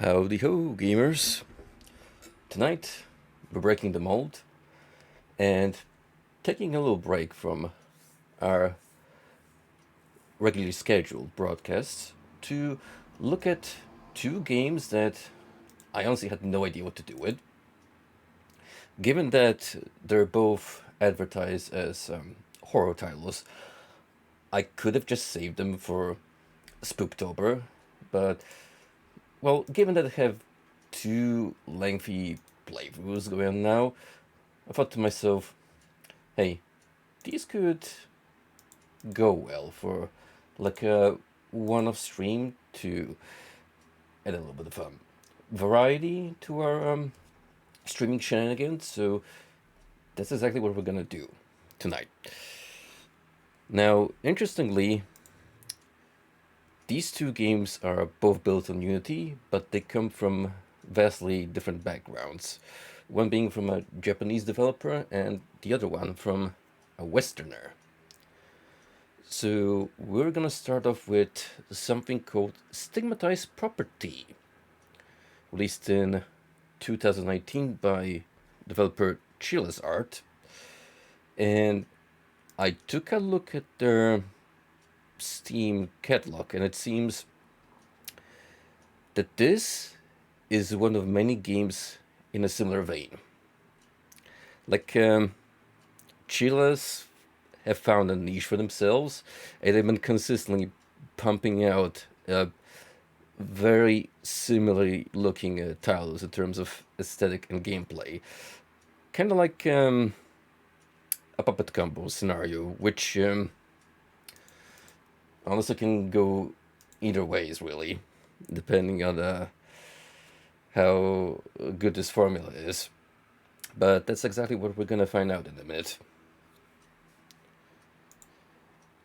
Howdy ho, gamers! Tonight, we're breaking the mold and taking a little break from our regularly scheduled broadcasts to look at two games that I honestly had no idea what to do with. Given that they're both advertised as horror titles, I could have just saved them for Spooktober, but well, given that I have two lengthy playthroughs going on now, I thought to myself, hey, these could go well for like a one-off stream to add a little bit of variety to our streaming shenanigans. So that's exactly what we're gonna do tonight. Now, interestingly, these two games are both built on Unity, but they come from vastly different backgrounds. One being from a Japanese developer, and the other one from a Westerner. So we're gonna start off with something called Stigmatized Property, released in 2019 by developer Chilla's Art. And I took a look at their Steam catalog, and it seems that this is one of many games in a similar vein. Like, Chilla's have found a niche for themselves, and they've been consistently pumping out very similarly looking titles in terms of aesthetic and gameplay. Kind of like a puppet combo scenario, which honestly can go either ways, really, depending on how good this formula is. But that's exactly what we're gonna find out in a minute.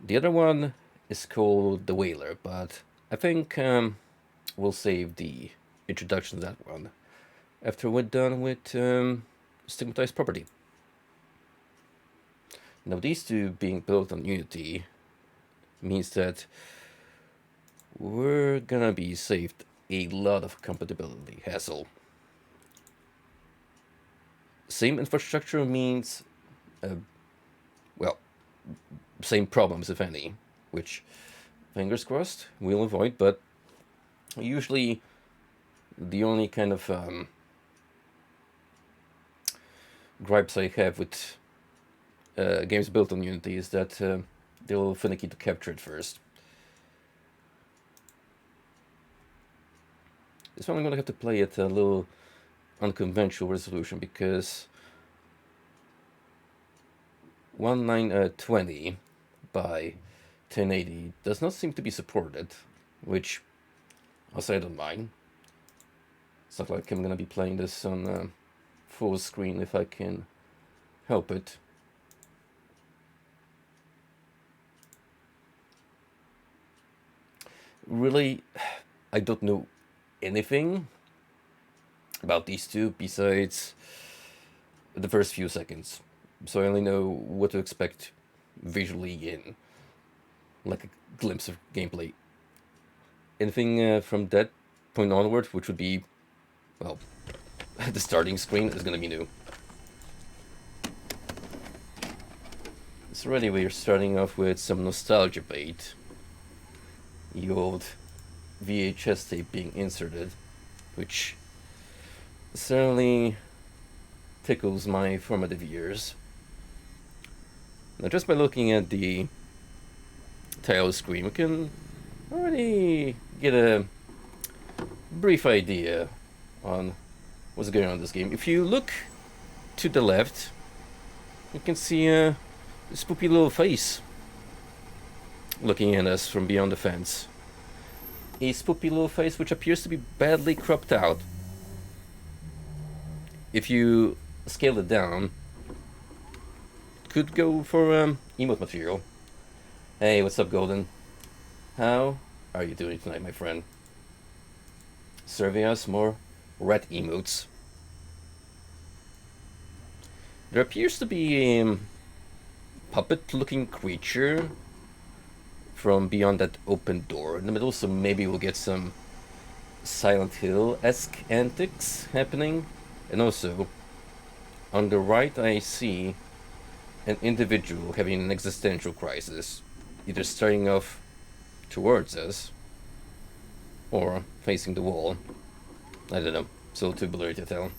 The other one is called the Wailer, but I think we'll save the introduction to that one after we're done with Stigmatized Property. Now, these two being built on Unity means that we're gonna be saved a lot of compatibility hassle. Same infrastructure means, well, same problems, if any, which, fingers crossed, we'll avoid, but usually the only kind of gripes I have with games built on Unity is that they're a little finicky to capture it first. This one I'm gonna have to play at a little unconventional resolution because 1920 by 1080 does not seem to be supported, which I'll say I don't mind. It's not like I'm gonna be playing this on full screen if I can help it. Really, I don't know anything about these two besides the first few seconds. So I only know what to expect visually in like a glimpse of gameplay. Anything from that point onward, which would be, well, the starting screen, is gonna be new. So already we're starting off with some nostalgia bait. The old VHS tape being inserted, which certainly tickles my formative years. Now, just by looking at the title screen, we can already get a brief idea on what's going on in this game. If you look to the left, you can see a spoopy little face looking at us from beyond the fence. A spoopy little face which appears to be badly cropped out. If you scale it down, it could go for emote material. Hey, what's up, Golden? How are you doing tonight, my friend? Serving us more rat emotes. There appears to be a puppet-looking creature from beyond that open door in the middle, so maybe we'll get some Silent Hill-esque antics happening. And also, on the right I see an individual having an existential crisis, either staring off towards us or facing the wall. I don't know, still too blurry to tell.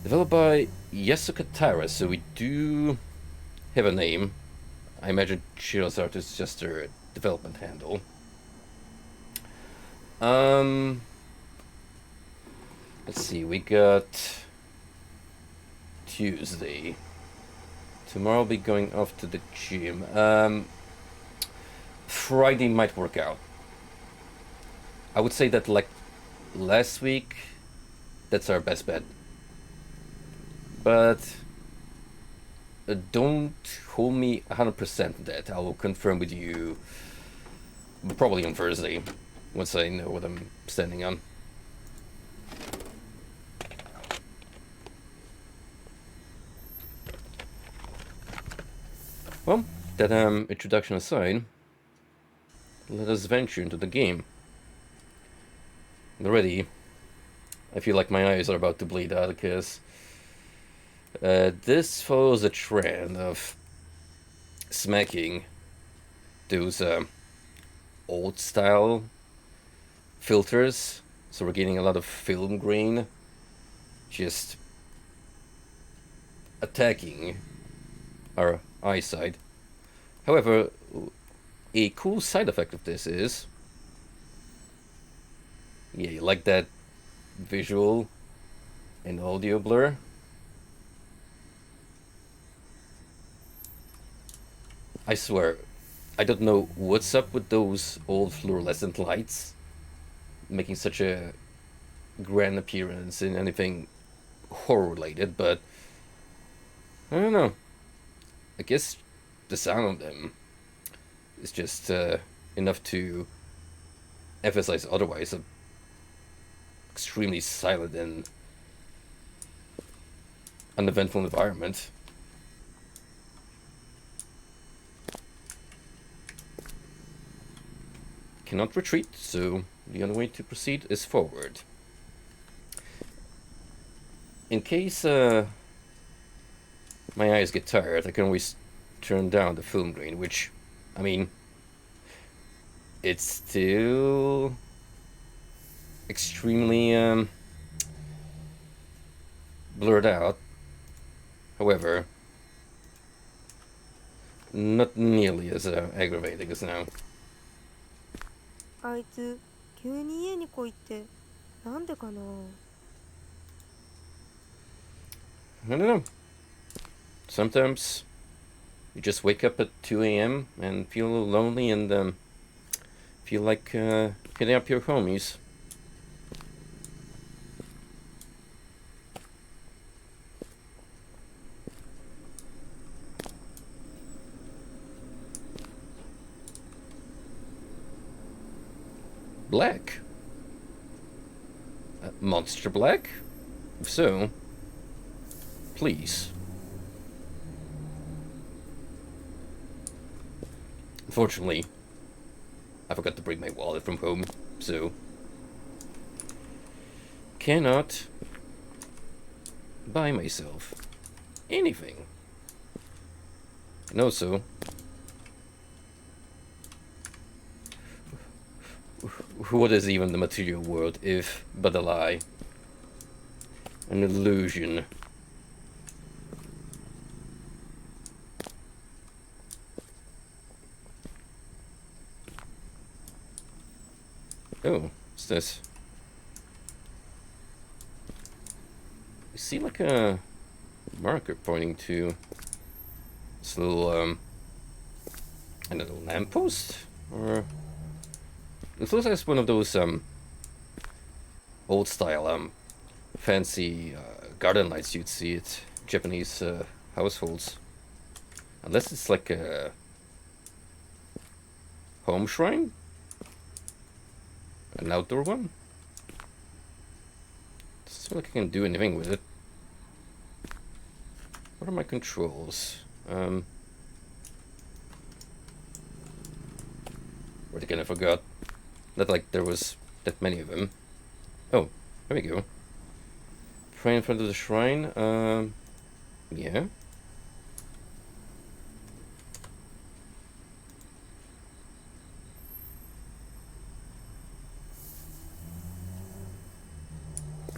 Developed by Yasuka Tara, so we do have a name. I imagine Shiro's art is just her development handle. Let's see, we got Tuesday. Tomorrow I'll be going off to the gym. Friday might work out. I would say that, like last week, that's our best bet. But don't hold me 100% that. I will confirm with you probably on Thursday, once I know what I'm standing on. Well, that introduction aside, let us venture into the game. Already, I feel like my eyes are about to bleed out because this follows a trend of smacking those old style filters, so we're getting a lot of film grain just attacking our eyesight. However, a cool side effect of this is, yeah, you like that visual and audio blur? I swear, I don't know what's up with those old fluorescent lights making such a grand appearance in anything horror related, but I don't know. I guess the sound of them is just enough to emphasize otherwise a extremely silent and uneventful environment. Cannot retreat, so the only way to proceed is forward. In case my eyes get tired, I can always turn down the film grain, which, I mean, it's still extremely blurred out. However, not nearly as aggravating as now. あいつ急に家に来いってなんでかな。 I don't know. Sometimes you just wake up at 2 a.m. and feel a little lonely and feel like hitting up your homies. Black? Monster Black? If so, please. Unfortunately, I forgot to bring my wallet from home, so cannot buy myself anything. And also, what is even the material world if but a lie? An illusion. Oh, what's this? I see like a marker pointing to this little, I don't know, lamppost? Or it looks like it's one of those old style fancy garden lights you'd see at Japanese households. Unless it's like a home shrine? An outdoor one? Doesn't feel like I can do anything with it. What are my controls? What again, I forgot. Not like there was that many of them. Oh, there we go. Pray in front of the shrine. Yeah.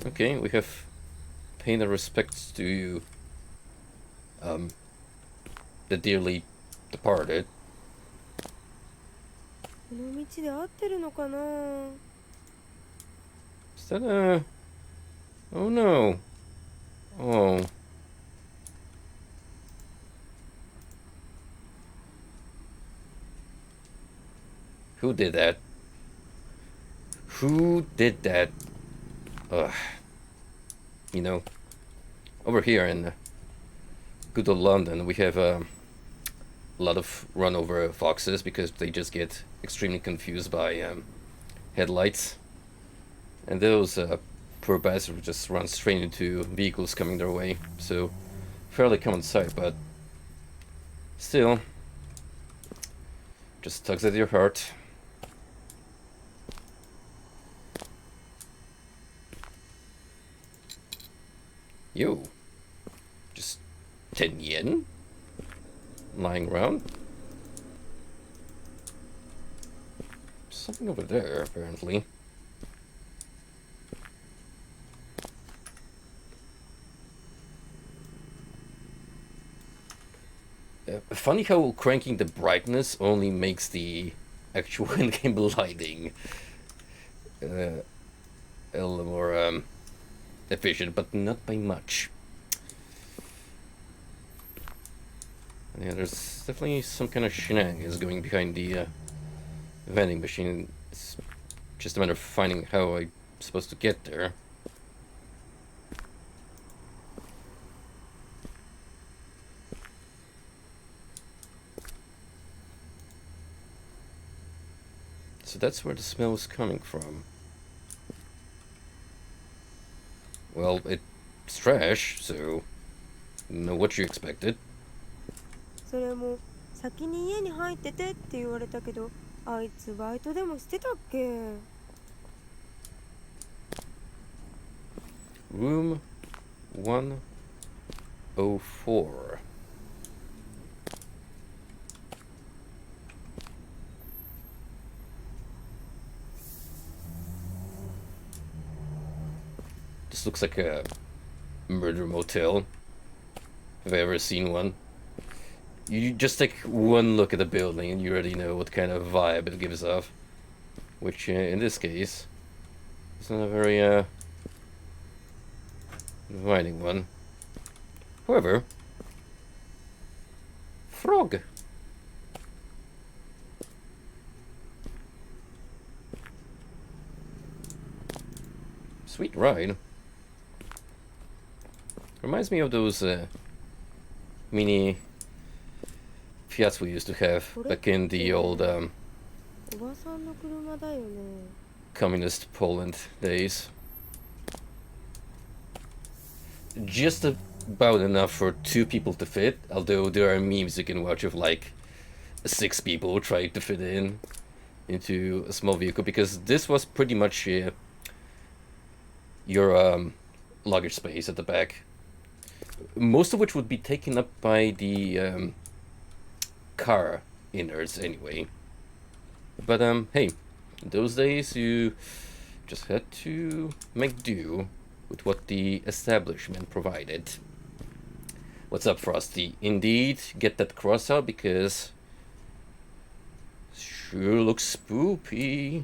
Okay, we have paid our respects to the dearly departed. この道で合ってるのかな。 Is that a... Oh no. Oh. Who did that? Who did that? Ugh. You know, over here in good old London, we have a lot of run over foxes because they just get extremely confused by headlights. And those poor bastards just run straight into vehicles coming their way. So, fairly common sight, but still, just tugs at your heart. Yo, just 10 yen lying around. Something over there, apparently. Funny how cranking the brightness only makes the actual in-game lighting a little more efficient, but not by much. Yeah, there's definitely some kind of shenanigans going behind the vending machine. It's just a matter of finding how I'm supposed to get there. So that's where the smell is coming from. Well, it's trash, so know what you expected. それも先に家に入っててって言われたけど、あいつバイトでもしてたっけ。 Room 104. This looks like a murder motel, if I've ever seen one. You just take one look at the building and you already know what kind of vibe it gives off. Which, in this case, is not a very, inviting one. However, frog. Sweet ride. Reminds me of those mini Fiats we used to have back in the old おばさんの車だよね。 communist Poland days. Just about enough for 2 people to fit, although there are memes you can watch of like 6 people trying to fit into a small vehicle, because this was pretty much your luggage space at the back, most of which would be taken up by the car innards anyway. But hey, in those days you just had to make do with what the establishment provided. What's up, Frosty? Indeed, get that cross out because sure looks spoopy.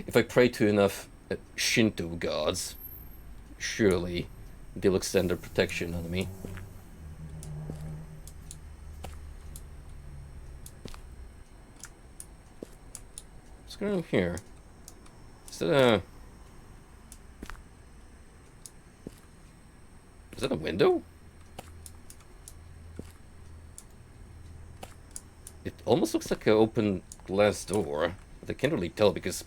If I pray to enough Shinto gods, surely they'll extend their protection on me. What's going on here? Is that a window? It almost looks like an open glass door, but I can't really tell because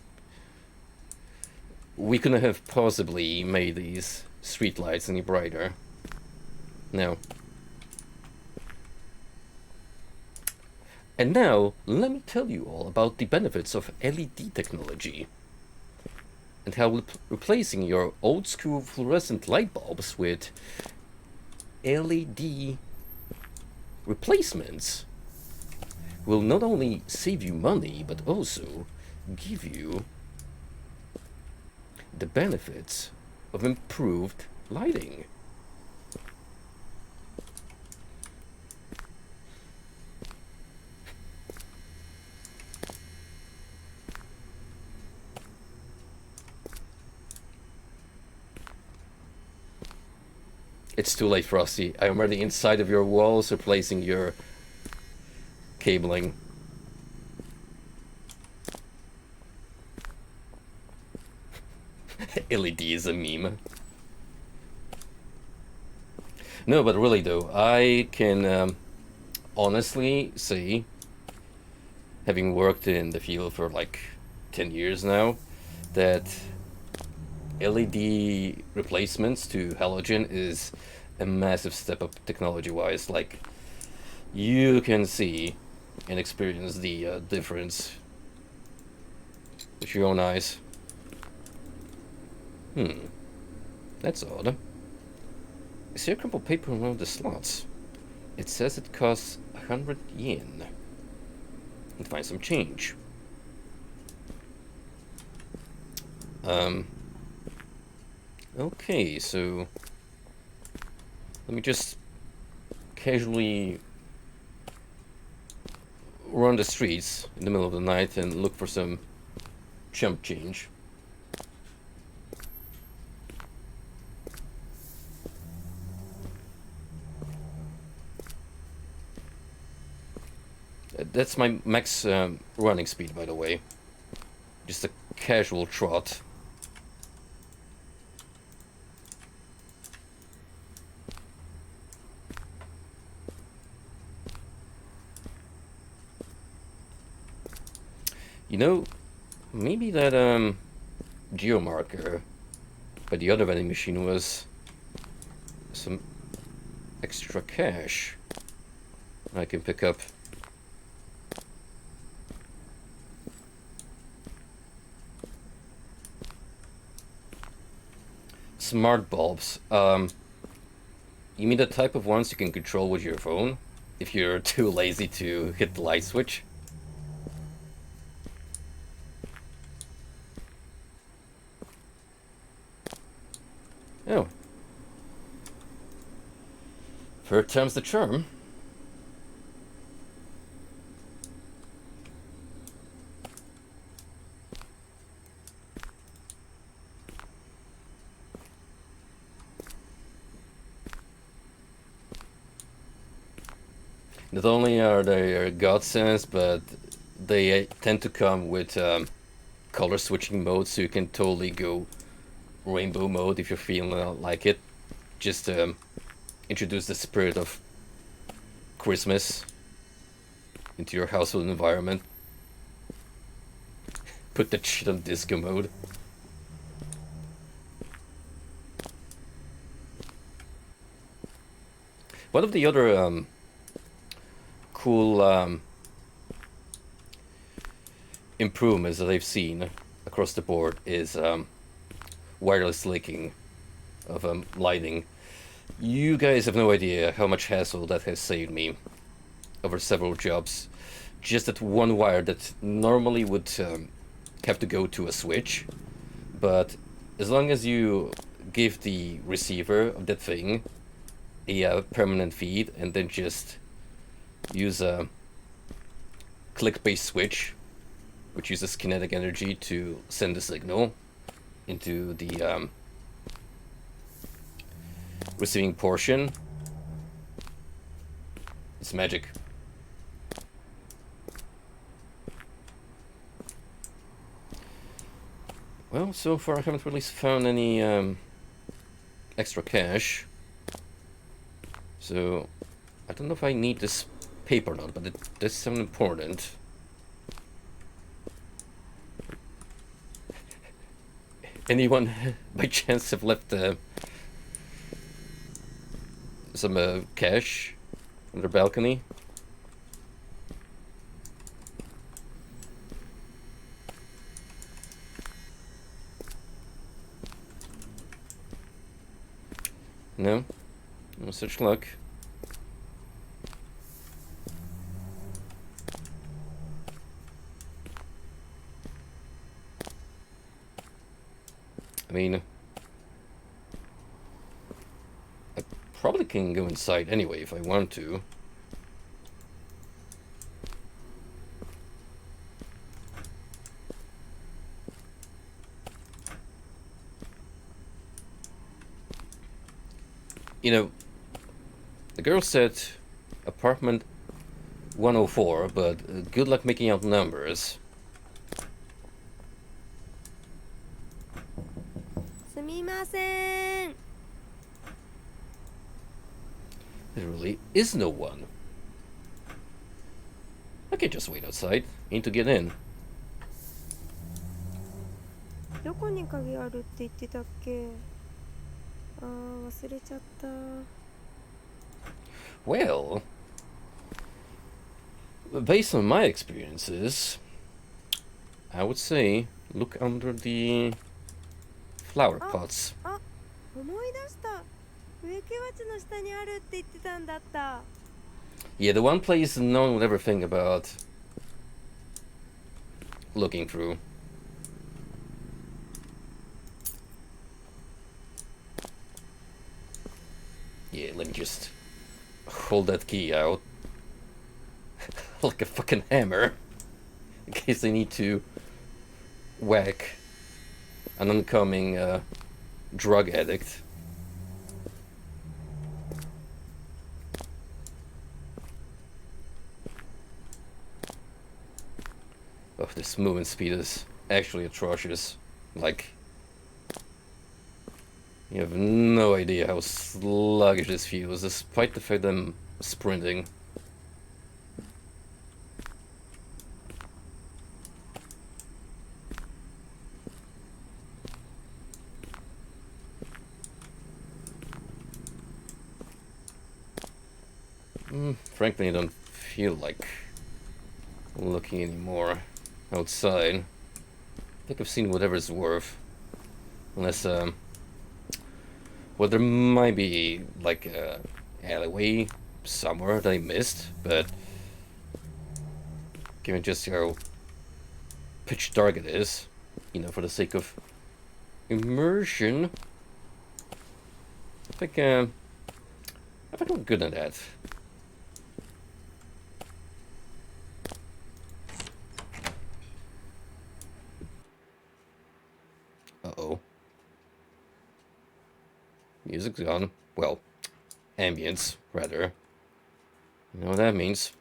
we couldn't have possibly made these streetlights any brighter. No. And now, let me tell you all about the benefits of LED technology and how replacing your old school fluorescent light bulbs with LED replacements will not only save you money but also give you the benefits of improved lighting. It's too late, Frosty. I am already inside of your walls replacing your cabling. LED is a meme. No, but really though, I can honestly say, having worked in the field for like 10 years now, that LED replacements to halogen is a massive step up technology-wise. Like, you can see and experience the difference with your own eyes. That's odd. I see a crumpled paper on one of the slots. It says it costs 100 yen. And find some change. Okay, so let me just casually run the streets in the middle of the night and look for some chump change. That's my max running speed, by the way. Just a casual trot. You know, maybe that geomarker by the other vending machine was some extra cash I can pick up. Smart bulbs. You mean the type of ones you can control with your phone if you're too lazy to hit the light switch? Oh. Third time's the charm. Not only are they godsends, but they tend to come with color switching mode, so you can totally go rainbow mode if you're feeling like it. Just introduce the spirit of Christmas into your household environment. Put that shit on disco mode. One of the other cool improvements that I've seen across the board is wireless linking of lighting. You guys have no idea how much hassle that has saved me over several jobs. Just that one wire that normally would have to go to a switch, but as long as you give the receiver of that thing a permanent feed and then just use a click-based switch, which uses kinetic energy to send the signal into the receiving portion. It's magic. Well, so far I haven't really found any extra cash. So I don't know if I need this paper or not, but it does sound important. Anyone by chance have left some cash on their balcony? No? No such luck. I mean, I probably can go inside anyway if I want to. You know, the girl said apartment 104, but good luck making out numbers. すみません。 There really is no one. I can just wait outside. Need to get in. どこに鍵あるって言ってたっけ？あー、忘れちゃった。 Well, based on my experiences, I would say look under the flower pots. あ、思い出した。植木鉢の下にあるって言ってたんだった。 Yeah, the one place no one would ever think about looking through. Yeah, let me just hold that key out like a fucking hammer in case they need to whack an oncoming drug addict. Oh, this movement speed is actually atrocious. Like, you have no idea how sluggish this feels, despite the fact that I'm sprinting. Frankly, I don't feel like looking anymore outside. I think I've seen whatever's worth. Unless, well, there might be, like, a alleyway somewhere that I missed, but given just how pitch dark it is, you know, for the sake of immersion, I think I'm good at that. Uh-oh. Music's gone. Well, ambience, rather. You know what that means.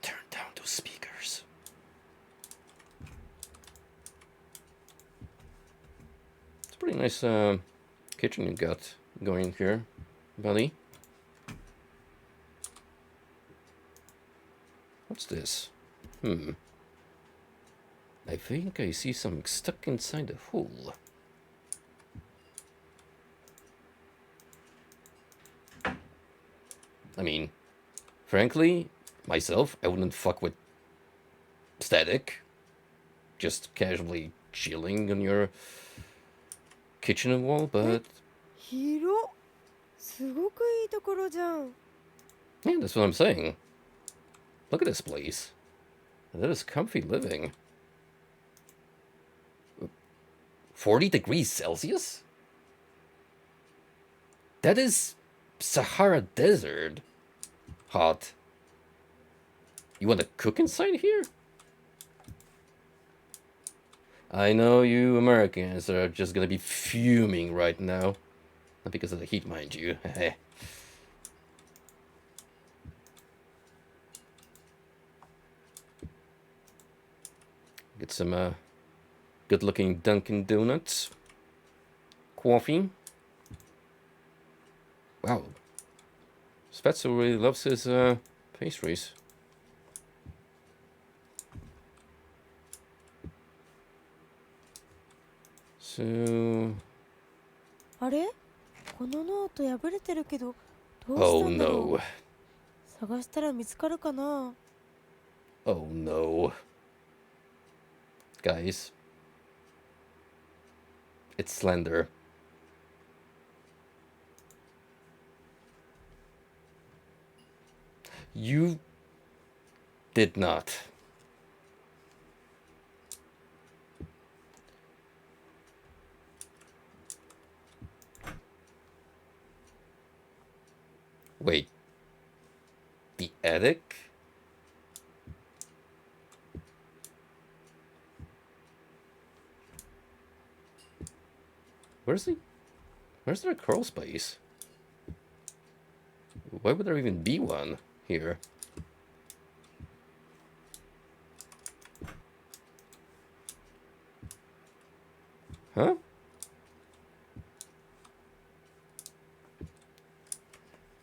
Turn down those speakers. It's a pretty nice kitchen you got going here, buddy. What's this? I think I see something stuck inside the hole. I mean, frankly, myself, I wouldn't fuck with static. Just casually chilling on your kitchen wall, but 広っ。すごくいいところじゃん。 yeah, that's what I'm saying. Look at this place. That is comfy living. 40 degrees Celsius? That is Sahara Desert hot. You want to cook inside here? I know you Americans are just gonna be fuming right now. Not because of the heat, mind you. Get some good-looking Dunkin' Donuts. Coffee. Wow. Spetzel really loves his pastries. So... あれ？このノート破れてるけど、どうし Oh たんだろう。 no. 探したら見つかるかな。 Oh no. Guys. It's slender. You did not. Wait. The attic? Where's there a crawl space? Why would there even be one here? Huh?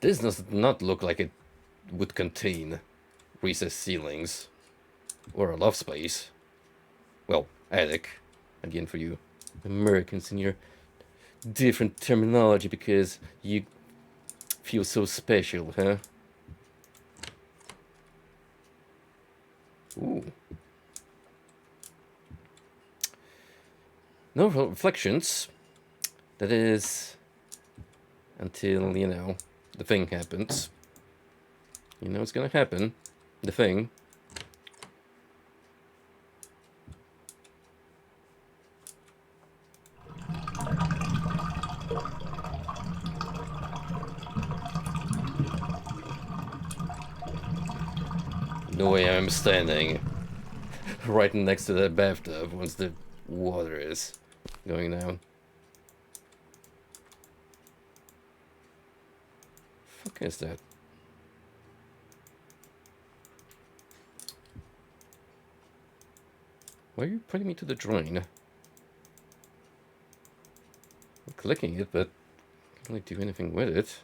This does not look like it would contain recessed ceilings or a loft space. Well, attic. Again, for you Americans in your different terminology because you feel so special, huh? Ooh. No reflections. That is until, you know, the thing happens. You know it's gonna happen. The thing. No way I'm standing right next to that bathtub once the water is going down. Fuck is that? Why are you pointing me to the drain? I'm clicking it, but I can't really do anything with it.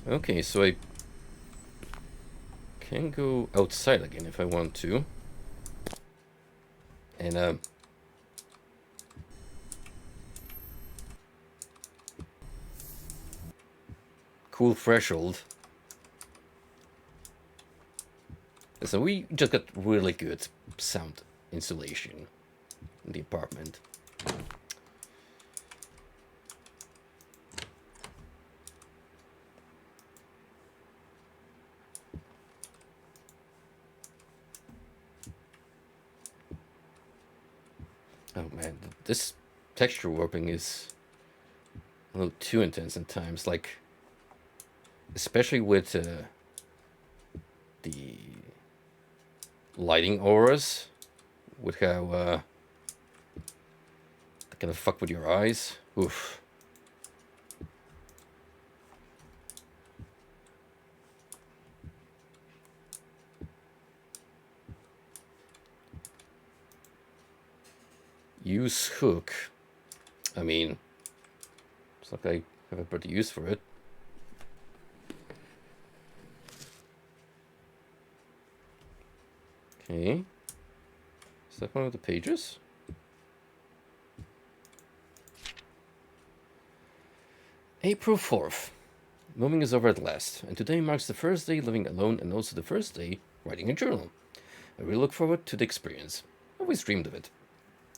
Okay, so I can go outside again if I want to. And, cool threshold. So we just got really good sound insulation in the apartment. Oh man, this texture warping is a little too intense at times. Like, especially with the lighting auras, with how they kind of fuck with your eyes. Oof. Use hook. I mean, it's like I have a better use for it. Okay. Is that one of the pages? April 4th. Moving is over at last, and today marks the first day living alone and also the first day writing a journal. I really look forward to the experience. I always dreamed of it.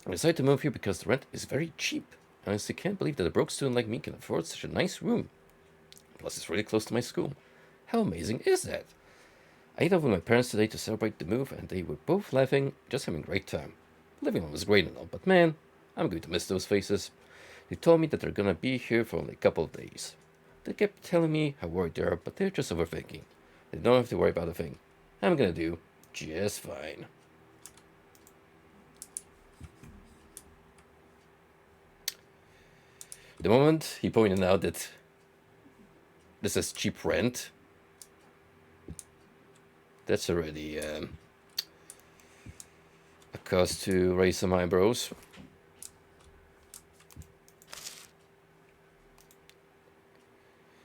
I decided to move here because the rent is very cheap. I honestly can't believe that a broke student like me can afford such a nice room. Plus, it's really close to my school. How amazing is that? I ate out with my parents today to celebrate the move, and they were both laughing, just having a great time. Living alone was great and all, but man, I'm going to miss those faces. They told me that they're gonna be here for only a couple of days. They kept telling me how worried they are, but they're just overthinking. They don't have to worry about a thing. I'm gonna do just fine. The moment he pointed out that this is cheap rent, that's already a cause to raise some eyebrows.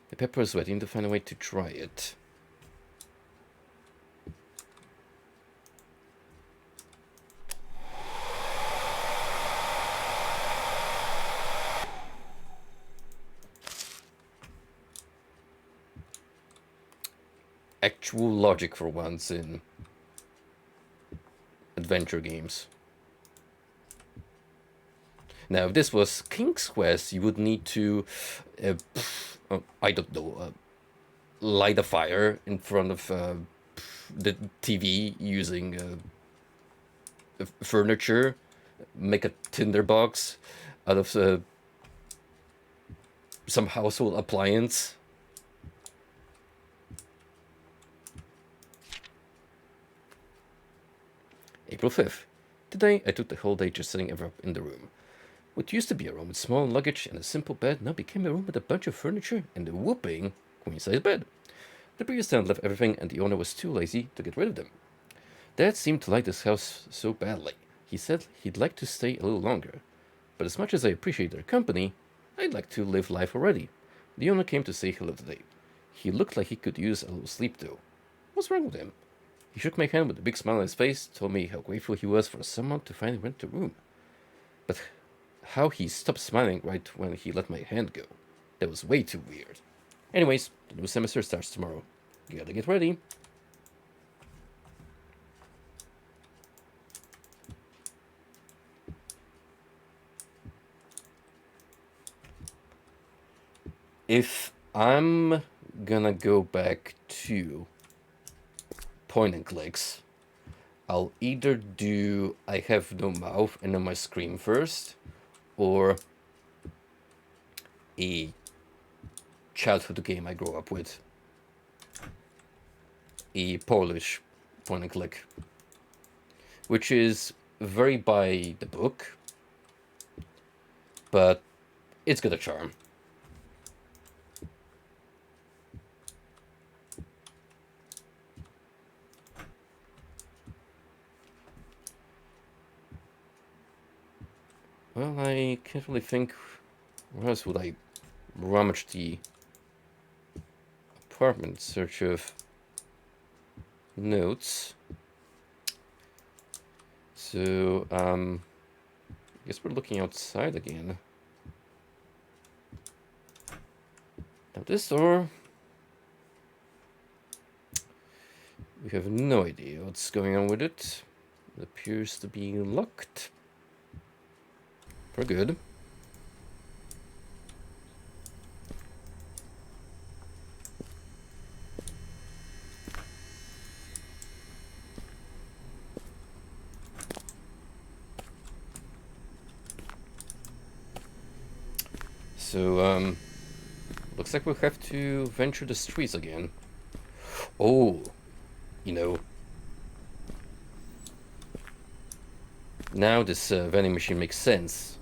The pepper is waiting to find a way to dry it. actual logic for once in adventure games. Now, if this was King's Quest, you would need to, I don't know, light a fire in front of the TV using furniture, make a tinderbox out of some household appliance. April 5th. Today, I took the whole day just setting everything up in the room. What used to be a room with small luggage and a simple bed now became a room with a bunch of furniture and a whooping queen-size bed. The previous tenant left everything and the owner was too lazy to get rid of them. Dad seemed to like this house so badly. He said he'd like to stay a little longer. But as much as I appreciate their company, I'd like to live life already. The owner came to say hello today. He looked like he could use a little sleep though. What's wrong with him? He shook my hand with a big smile on his face, told me how grateful he was for someone to finally rent the room. But how he stopped smiling right when he let my hand go. That was way too weird. Anyways, the new semester starts tomorrow. You gotta get ready. If I'm gonna go back to point and clicks, I'll either do I have no mouth and then my scream first, or a childhood game I grew up with, a Polish point and click, which is very by the book, but it's got a charm. Well, I can't really think where else would I rummage the apartment in search of notes. So, I guess we're looking outside again. Now this door, we have no idea what's going on with it. It appears to be locked. We're good. So, looks like we'll have to venture the streets again. Oh, you know. Now this vending machine makes sense.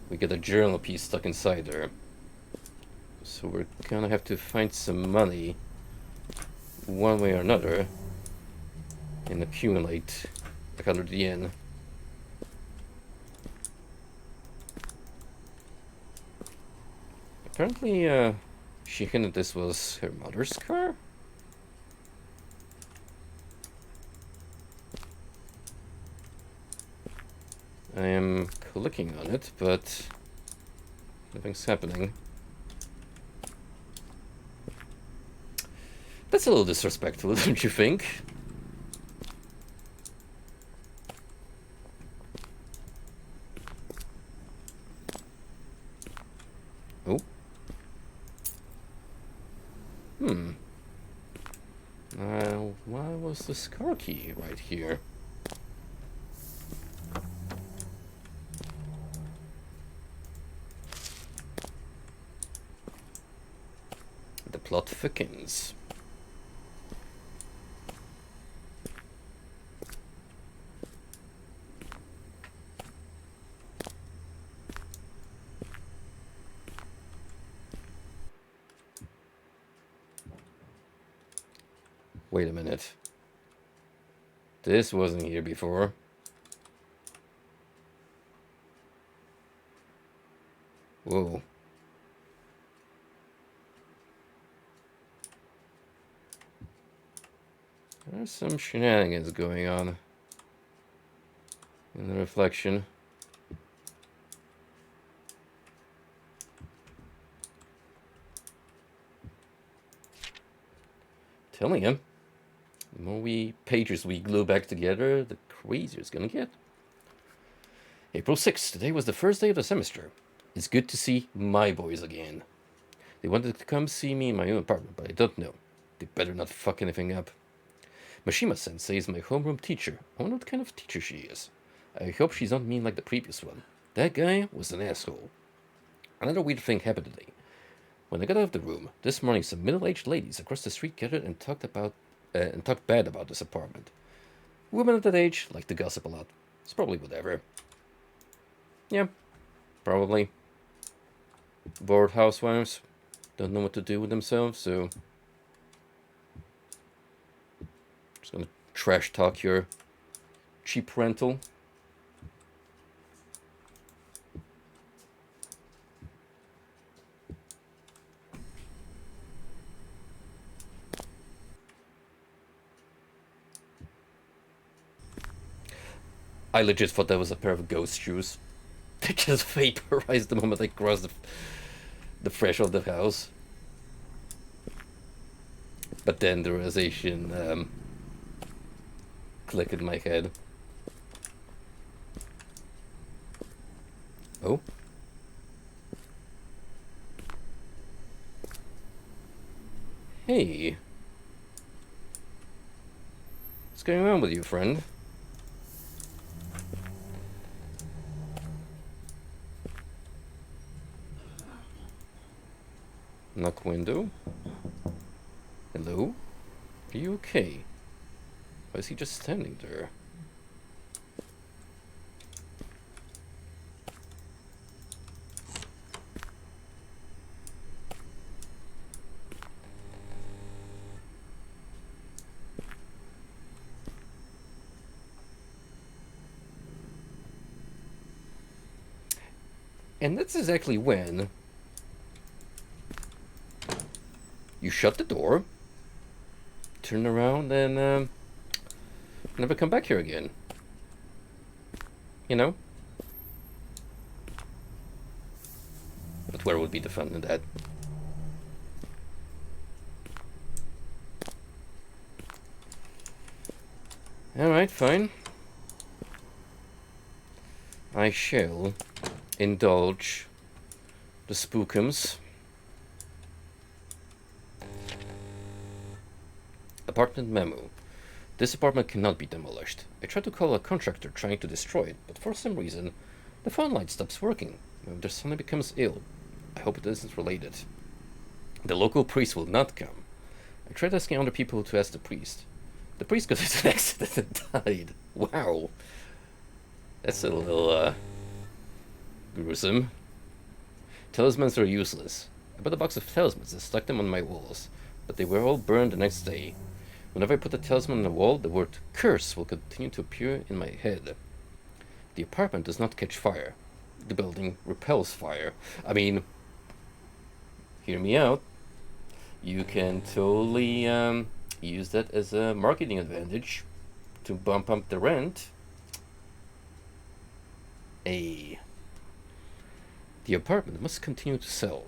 We get a journal piece stuck inside there. So we're gonna have to find some money, one way or another, and accumulate 100 yen. Apparently, she hinted this was her mother's car? I am clicking on it, but nothing's happening. That's a little disrespectful, don't you think? Oh. Why was this car key right here? The plot thickens. Wait a minute. This wasn't here before. Whoa. There's some shenanigans going on in the reflection. Telling him. The more pages we glue back together, the crazier it's gonna get. April 6th. Today was the first day of the semester. It's good to see my boys again. They wanted to come see me in my own apartment, but I don't know. They better not fuck anything up. Mishima-sensei is my homeroom teacher. I wonder what kind of teacher she is. I hope she's not mean like the previous one. That guy was an asshole. Another weird thing happened today. When I got out of the room, this morning some middle-aged ladies across the street gathered and talked bad about this apartment. Women at that age like to gossip a lot. It's probably whatever. Yeah, probably. Bored housewives don't know what to do with themselves, so just gonna trash talk your cheap rental. I legit thought that was a pair of ghost shoes. They just vaporized the moment I crossed the threshold of the house. But then the realization clicked in my head. Oh. Hey. What's going on with you, friend? Knock window. Hello? Are you okay? Why is he just standing there? And that's exactly when you shut the door, turn around, and never come back here again. You know? But where would be the fun in that? Alright, fine. I shall indulge the spookums. Apartment memo. This apartment cannot be demolished. I tried to call a contractor trying to destroy it, but for some reason, the phone line stops working when the son becomes ill. I hope it isn't related. The local priest will not come. I tried asking other people to ask the priest. The priest got into an accident and died. Wow. That's a little, gruesome. Talismans are useless. I bought a box of talismans and stuck them on my walls, but they were all burned the next day. Whenever I put a talisman on the wall, the word curse will continue to appear in my head. The apartment does not catch fire. The building repels fire. I mean, hear me out. You can totally use that as a marketing advantage to bump up the rent. The apartment must continue to sell.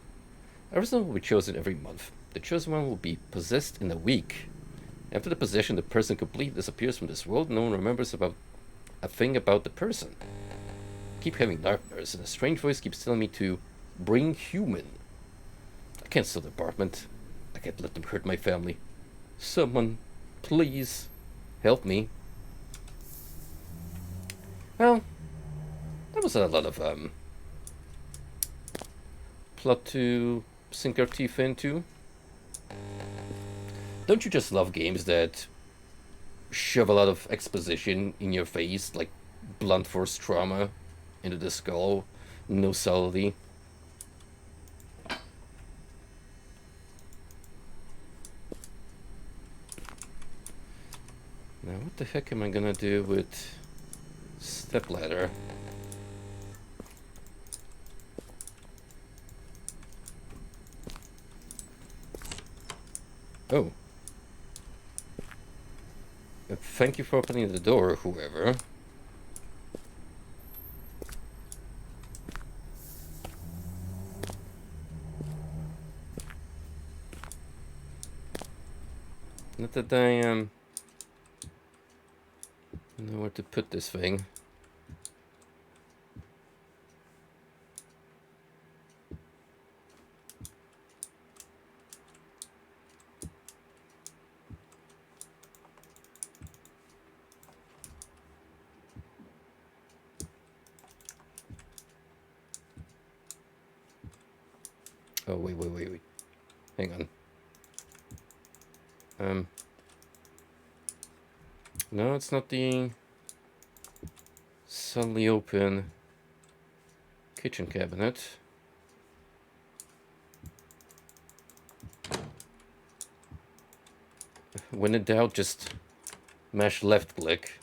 A resident will be chosen every month. The chosen one will be possessed in a week. After the possession, the person completely disappears from this world. No one remembers about a thing about the person. I keep having nightmares, and a strange voice keeps telling me to bring human. I can't sell the apartment. I can't let them hurt my family. Someone, please, help me. Well, that was a lot of plot to sink our teeth into. Don't you just love games that shove a lot of exposition in your face, like blunt force trauma into the skull, no subtlety? Now what the heck am I gonna do with stepladder? Oh. Thank you for opening the door, whoever. Not that I know where to put this thing. Oh, wait. Hang on. No, it's not the suddenly open kitchen cabinet. When in doubt, just mash left click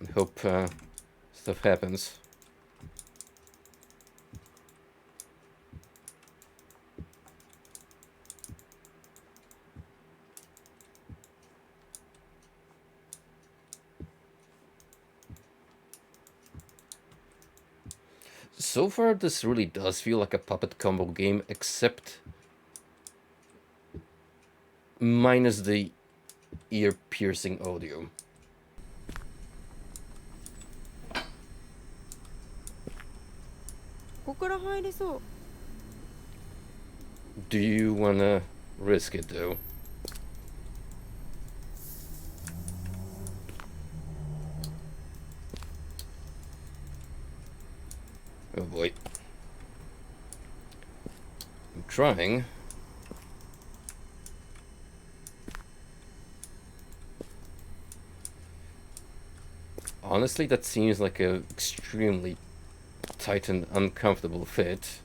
and hope stuff happens. So far, this really does feel like a puppet combo game, except minus the ear-piercing audio. Do you wanna risk it though? Oh boy. I'm trying. Honestly, that seems like an extremely tight and uncomfortable fit.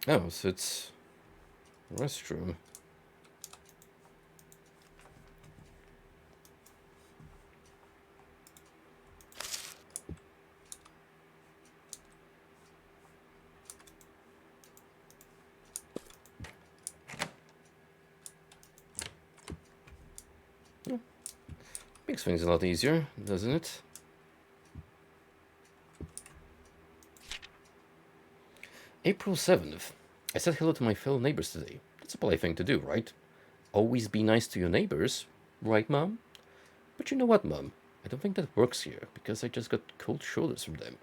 Oh, so it's a restroom. Yeah. Makes things a lot easier, doesn't it? April 7th. I said hello to my fellow neighbors today. That's a polite thing to do, right? Always be nice to your neighbors, right, Mom? But you know what, Mom? I don't think that works here, because I just got cold shoulders from them.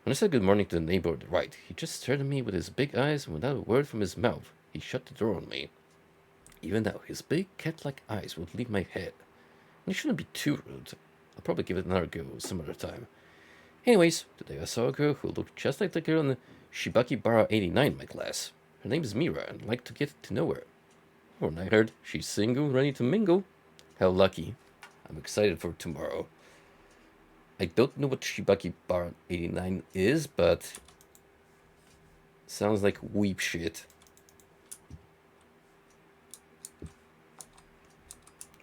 When I said good morning to the neighbor on the right, he just stared at me with his big eyes, and without a word from his mouth, he shut the door on me. Even now, his big cat-like eyes would leave my head. And he shouldn't be too rude. I'll probably give it another go some other time. Anyways, today I saw a girl who looked just like the girl in the Shibakibara 89 in my class. Her name is Mira, and I'd like to get to know her. Oh, and I heard she's single, ready to mingle. How lucky. I'm excited for tomorrow. I don't know what Shibakibara 89 is, but sounds like weep shit.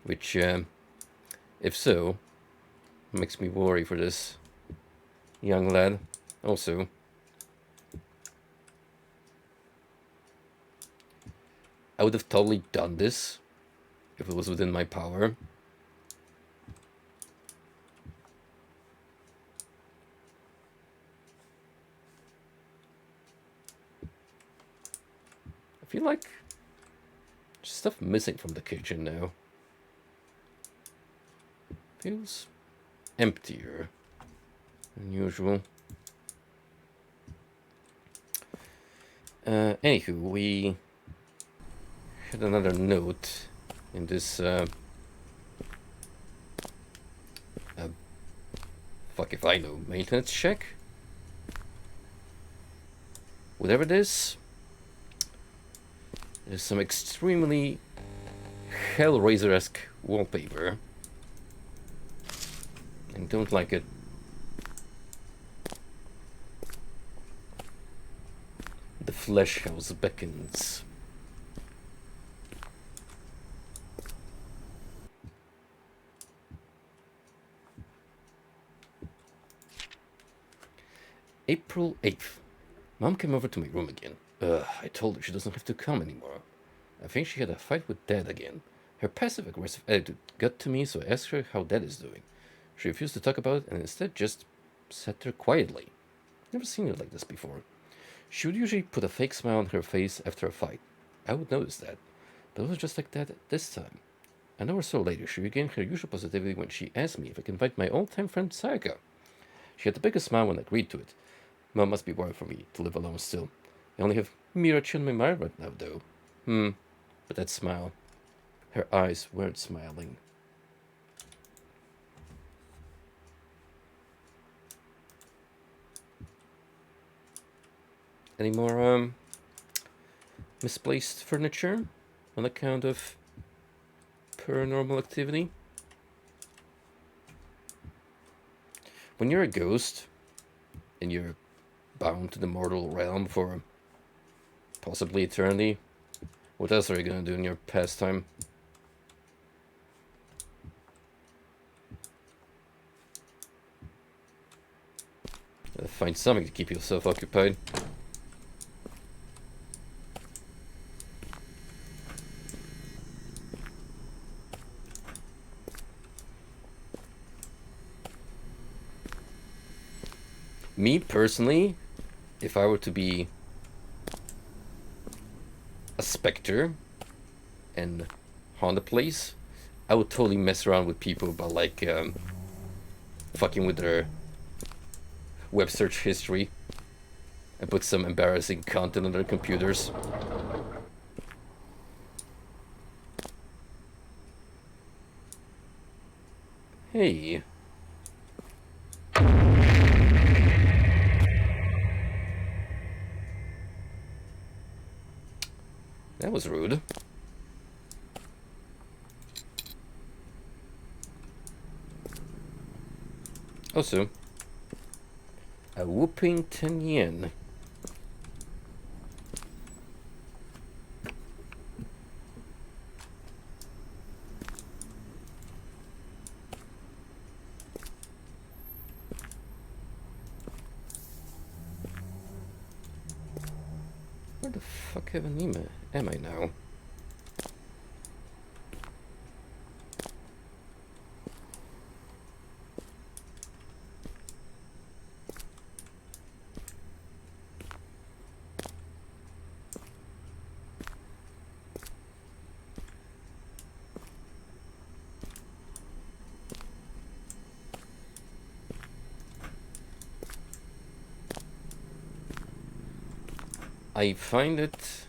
Which, if so, makes me worry for this young lad. Also, I would have totally done this if it was within my power. I feel like there's stuff missing from the kitchen now. Feels emptier than usual. Anywho, we had another note in this fuck if I know, maintenance check? Whatever it is, there's some extremely Hellraiser-esque wallpaper. I don't like it. The flesh house beckons. April 8th. Mom came over to my room again. I told her she doesn't have to come anymore. I think she had a fight with Dad again. Her passive-aggressive attitude got to me, so I asked her how Dad is doing. She refused to talk about it and instead just sat there quietly. Never seen her like this before. She would usually put a fake smile on her face after a fight. I would notice that, but it was just like that this time. An hour or so later, she regained her usual positivity when she asked me if I could invite my old-time friend Sayaka. She had the biggest smile when I agreed to it. Mom must be worried for me to live alone still. I only have Mirachi on my mind right now, though. But that smile. Her eyes weren't smiling. Any more, misplaced furniture on account of paranormal activity? When you're a ghost, and you're bound to the mortal realm for possibly eternity, what else are you gonna do in your pastime? Find something to keep yourself occupied. Me, personally, if I were to be a specter and haunt a place, I would totally mess around with people about, like, fucking with their web search history and put some embarrassing content on their computers. Hey. That was rude. Also, a whooping 10 yen. Where the fuck am I now? I find it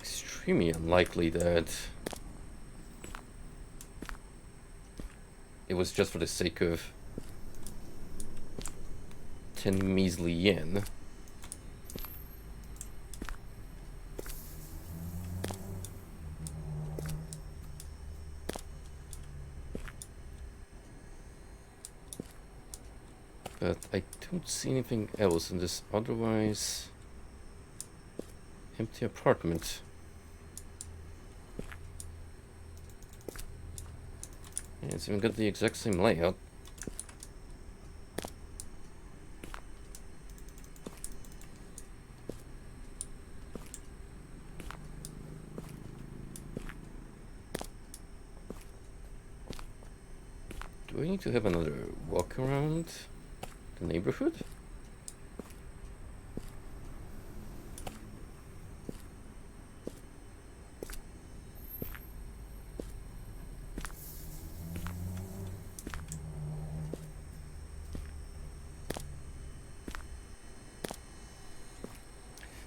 extremely unlikely that it was just for the sake of 10 measly yen. But I don't see anything else in this otherwise empty apartment. Yeah, it's even got the exact same layout. Do I need to have another walk around the neighborhood?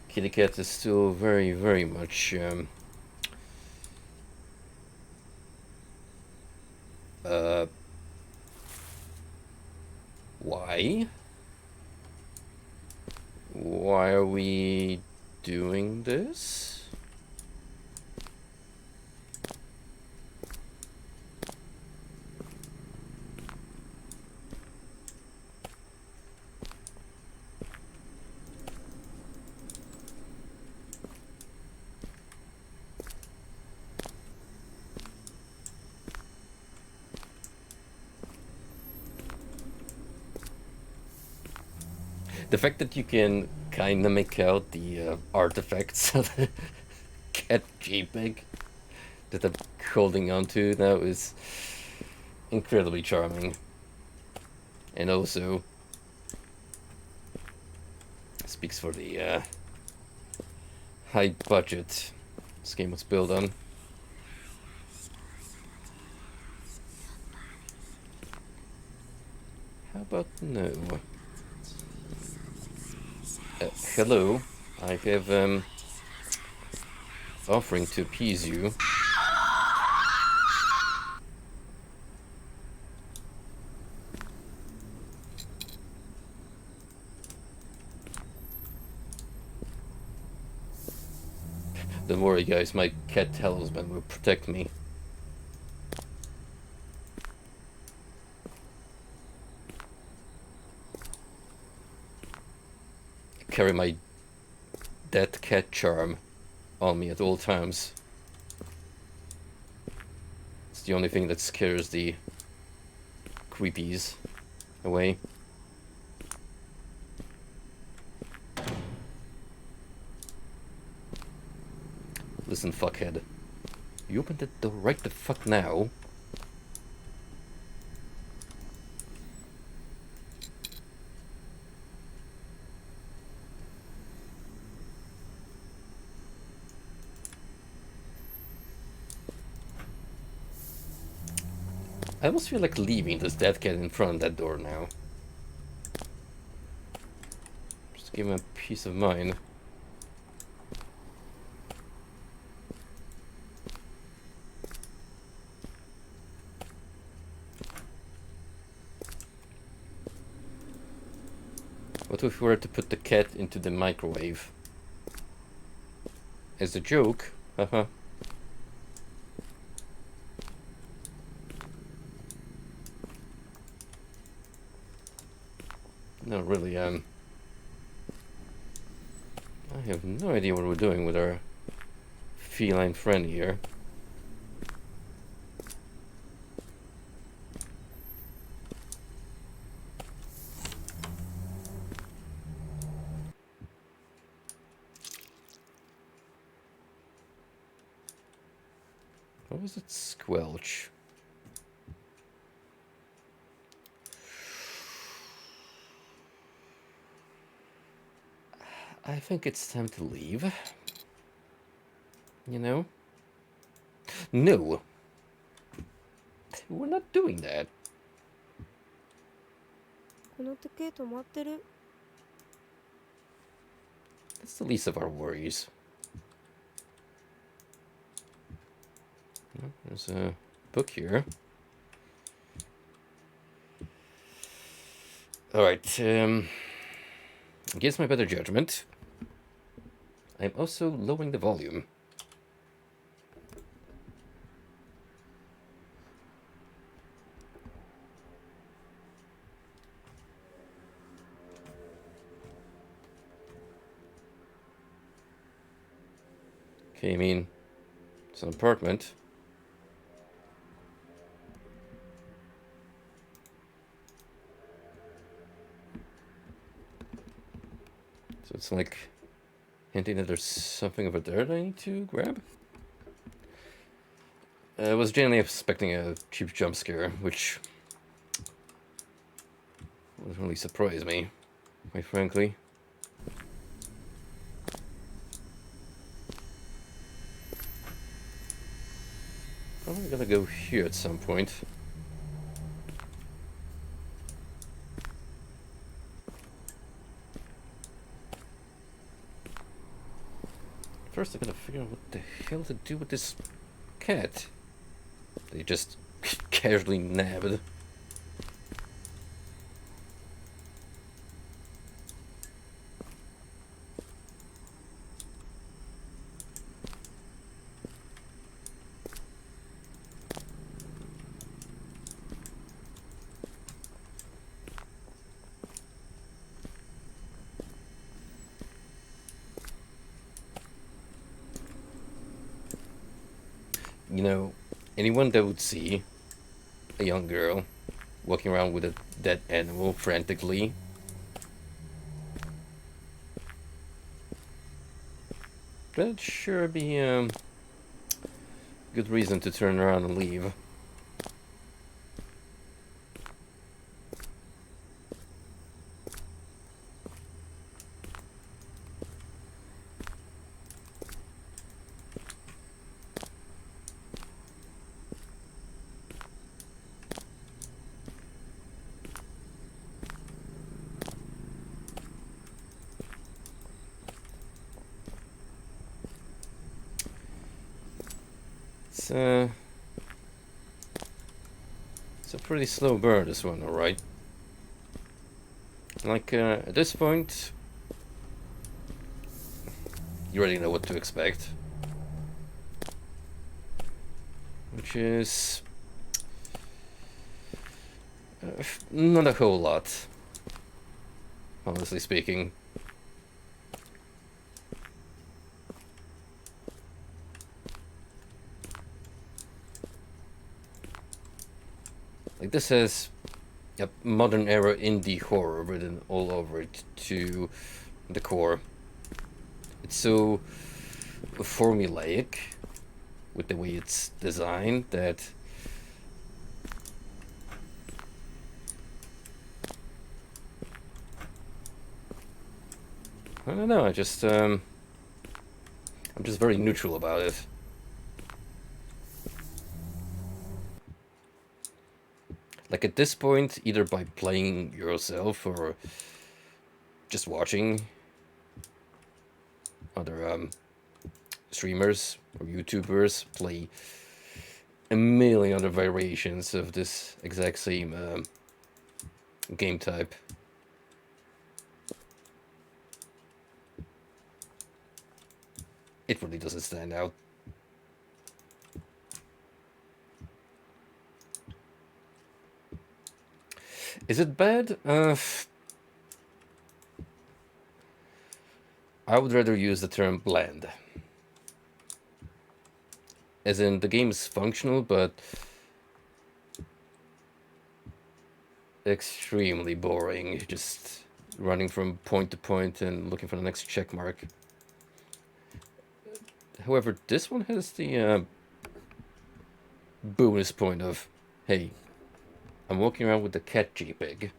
Kitty Cat is still very, very much why? Why are we doing this? The fact that you can kind of make out the artifacts of the cat JPEG that I'm holding on to now is incredibly charming. And also speaks for the high budget this game was built on. How about no? Hello, I have offering to appease you. Don't worry, guys, my cat talisman will protect me. I carry my dead cat charm on me at all times. It's the only thing that scares the creepies away. Listen, fuckhead. You opened the door right the fuck now. I almost feel like leaving this dead cat in front of that door now. Just give him a peace of mind. What if we were to put the cat into the microwave? As a joke, haha. No, really, I have no idea what we're doing with our feline friend here. What was it? Squelch. I think it's time to leave. You know? No! We're not doing that. この時計止まってる。 That's the least of our worries. There's a book here. Alright, against my better judgment, I'm also lowering the volume. Okay, I mean, it's an apartment. So it's like hinting that there's something over there that I need to grab. I was genuinely expecting a cheap jump scare, which would really surprise me, quite frankly. Probably gotta go here at some point. First I gotta figure out what the hell to do with this cat. They just casually nabbed. You know, anyone that would see a young girl walking around with a dead animal frantically, that'd sure be good reason to turn around and leave. It's a pretty slow burn, this one, alright. Like, at this point, you already know what to expect. Which is... not a whole lot, honestly speaking. Like, this has modern era indie horror written all over it to the core. It's so formulaic with the way it's designed that I don't know, I'm just very neutral about it. Like, at this point, either by playing yourself or just watching other streamers or YouTubers play a million other variations of this exact same game type, it really doesn't stand out. Is it bad? I would rather use the term bland. As in, the game's functional, but extremely boring. Just running from point to point and looking for the next check mark. However, this one has the bonus point of, hey, I'm walking around with the cat JPEG.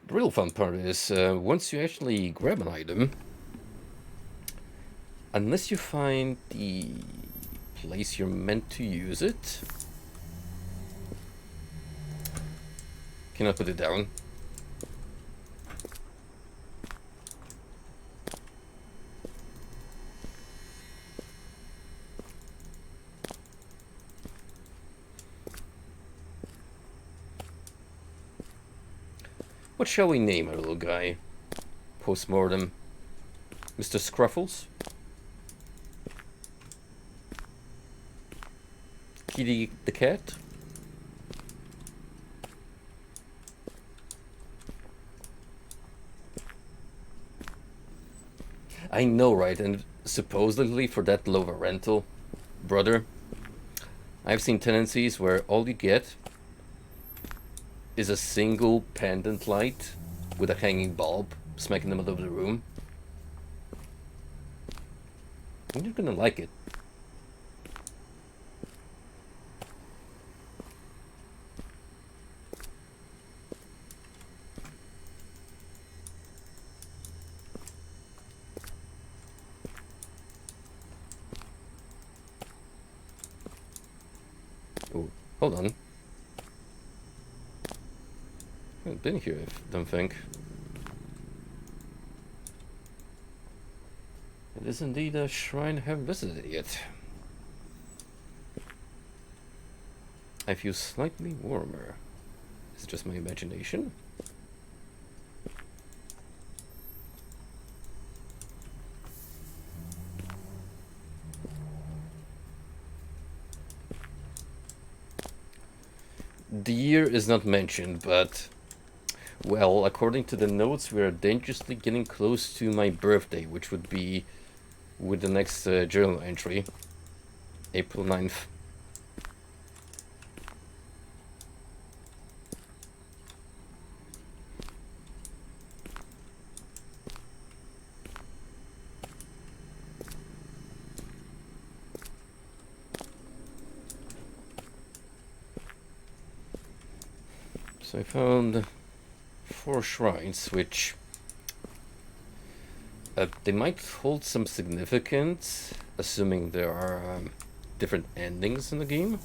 The real fun part is, once you actually grab an item, unless you find the place you're meant to use it, cannot put it down. What shall we name our little guy? Postmortem. Mr. Scruffles? Kitty the cat? I know, right? And supposedly for that low of a rental, brother, I've seen tenancies where all you get is a single pendant light with a hanging bulb smack in the middle of the room. And you're gonna like it. Oh, hold on. I haven't been here, I don't think. It is indeed a shrine I haven't visited yet. I feel slightly warmer. Is it just my imagination? The year is not mentioned, but... well, according to the notes, we are dangerously getting close to my birthday, which would be with the next journal entry, April 9th. So I found 4 shrines, which they might hold some significance, assuming there are different endings in the game.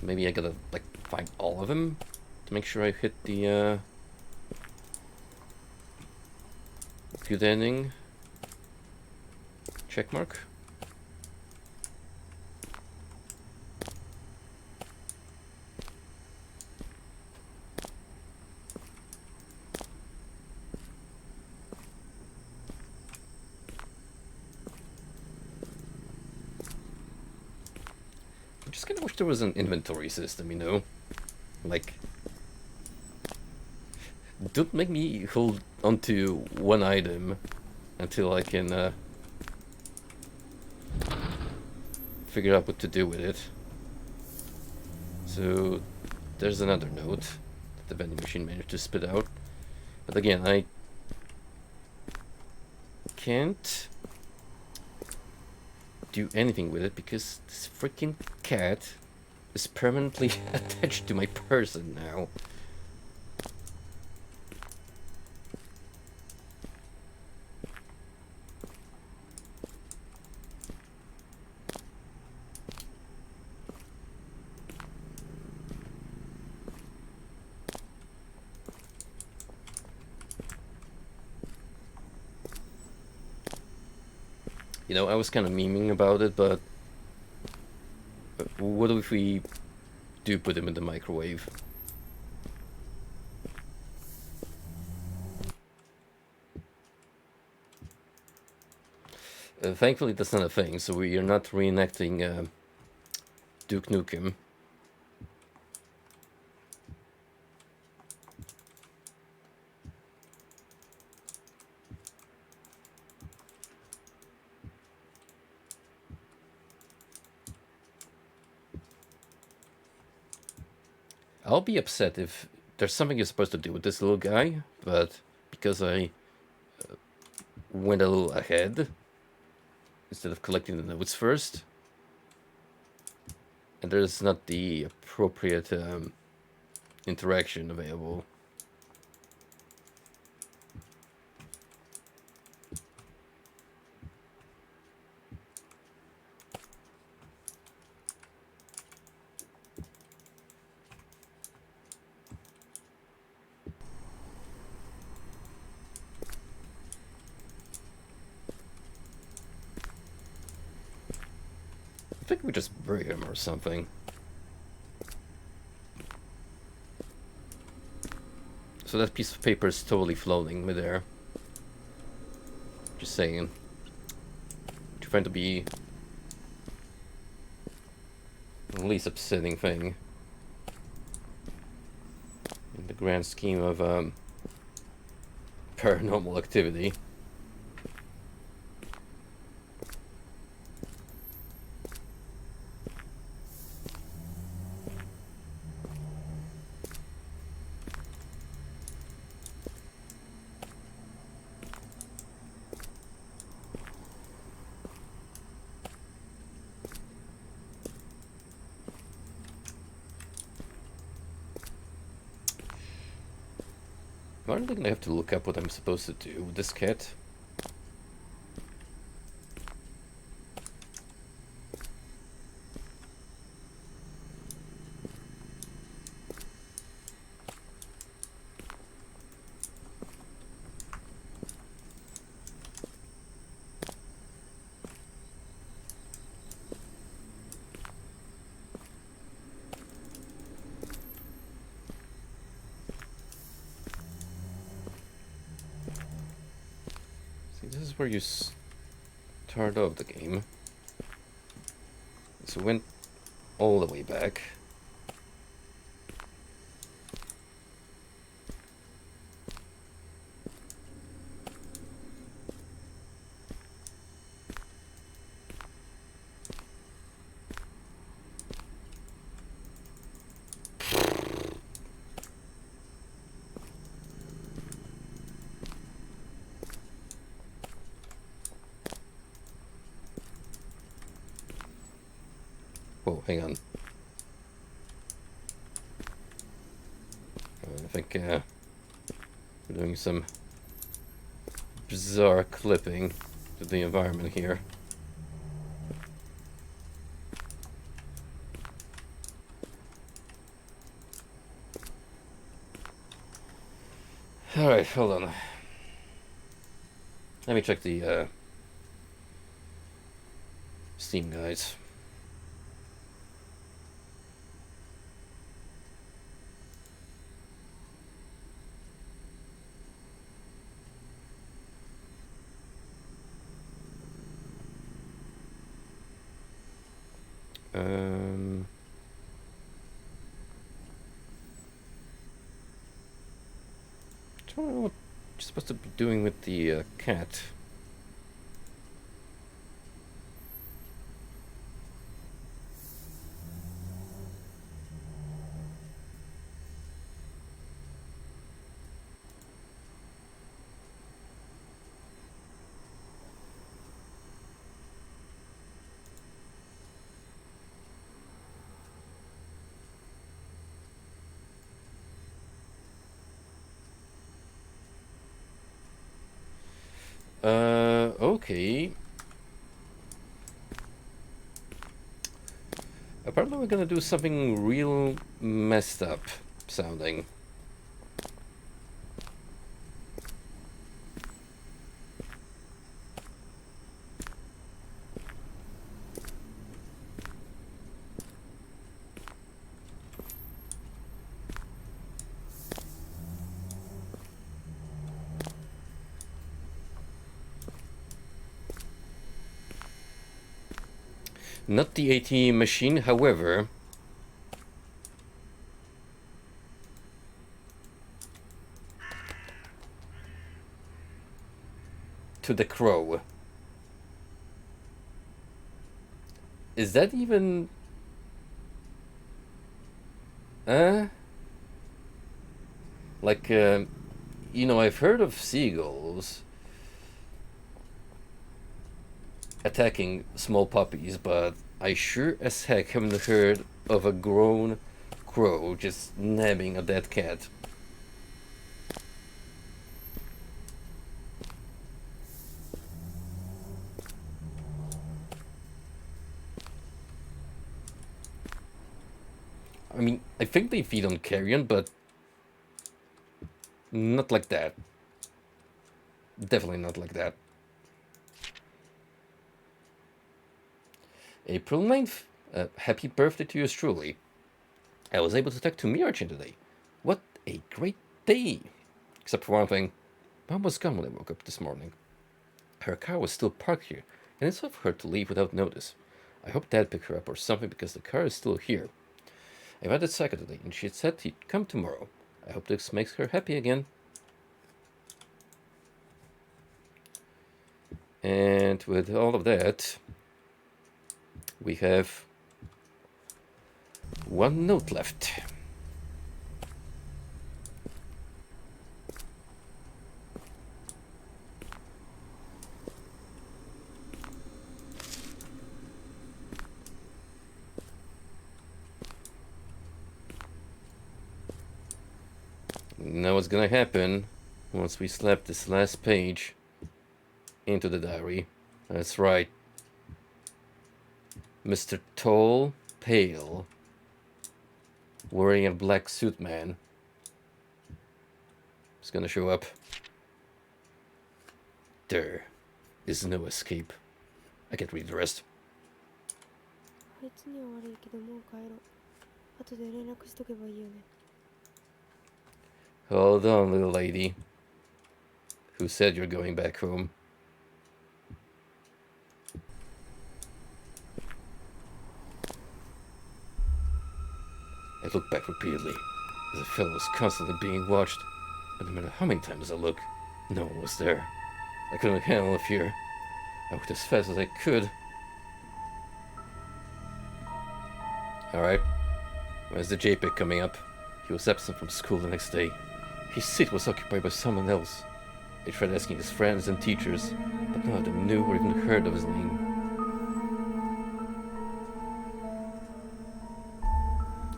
Maybe I gotta like find all of them to make sure I hit the good ending check mark. I just kind of wish there was an inventory system, you know? Like, don't make me hold onto one item until I can figure out what to do with it. So, there's another note that the vending machine managed to spit out. But again, I can't do anything with it because this freaking cat is permanently attached to my person now. You know, I was kind of memeing about it, but what if we do put him in the microwave? Thankfully, that's not a thing, so we are not reenacting Duke Nukem. I'll be upset if there's something you're supposed to do with this little guy, but because I went a little ahead, instead of collecting the notes first, and there's not the appropriate interaction available. I think we just bury him or something. So that piece of paper is totally floating midair. Just saying. Trying to be the least upsetting thing in the grand scheme of paranormal activity. I'm really gonna have to look up what I'm supposed to do with this cat. This is where you start off the game. So we went all the way back. Whoa, hang on. I think we're doing some bizarre clipping to the environment here. Alright, hold on. Let me check the Steam guides. Don't know what you're supposed to be doing with the cat. Okay. Apparently we're gonna do something real messed up sounding. Not the ATM machine, however. To the crow. Is that even... Like, you know, I've heard of seagulls attacking small puppies, but I sure as heck haven't heard of a grown crow just nabbing a dead cat. I mean, I think they feed on carrion, but not like that. Definitely not like that. April 9th. Happy birthday to yours truly. I was able to talk to Mirachin today. What a great day! Except for one thing. Mom was gone when I woke up this morning. Her car was still parked here, and it's of her to leave without notice. I hope Dad picked her up or something because the car is still here. I've had Saka today, and she said he'd come tomorrow. I hope this makes her happy again. And with all of that, we have one note left. Now what's gonna happen once we slap this last page into the diary? That's right. Mr. Tall, pale, wearing a black suit man is gonna show up. There is no escape. I can't read the rest. あいつには悪いけどもう帰ろう。後で連絡しとけばいいよね。Hold on, little lady. Who said you're going back home? I looked back repeatedly, as the fellow was constantly being watched. But no matter how many times I looked, no one was there. I couldn't handle the fear. I walked as fast as I could. Alright. Where's the JPEG coming up? He was absent from school the next day. His seat was occupied by someone else. I tried asking his friends and teachers, but none of them knew or even heard of his name.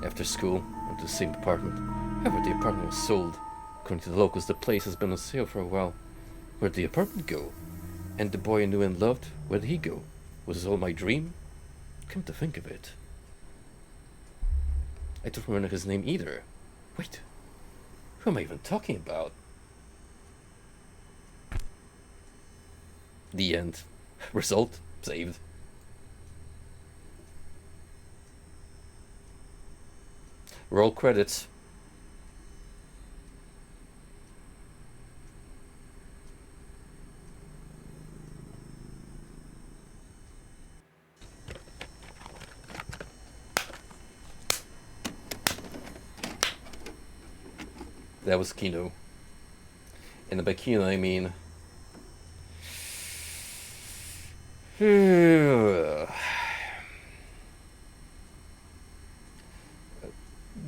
After school, I went to the same department. However, the apartment was sold. According to the locals, the place has been on sale for a while. Where did the apartment go? And the boy I knew and loved, where did he go? Was this all my dream? Come to think of it, I don't remember his name either. Wait, who am I even talking about? The end. Result saved. Roll credits. That was Kino. And by Kino, I mean...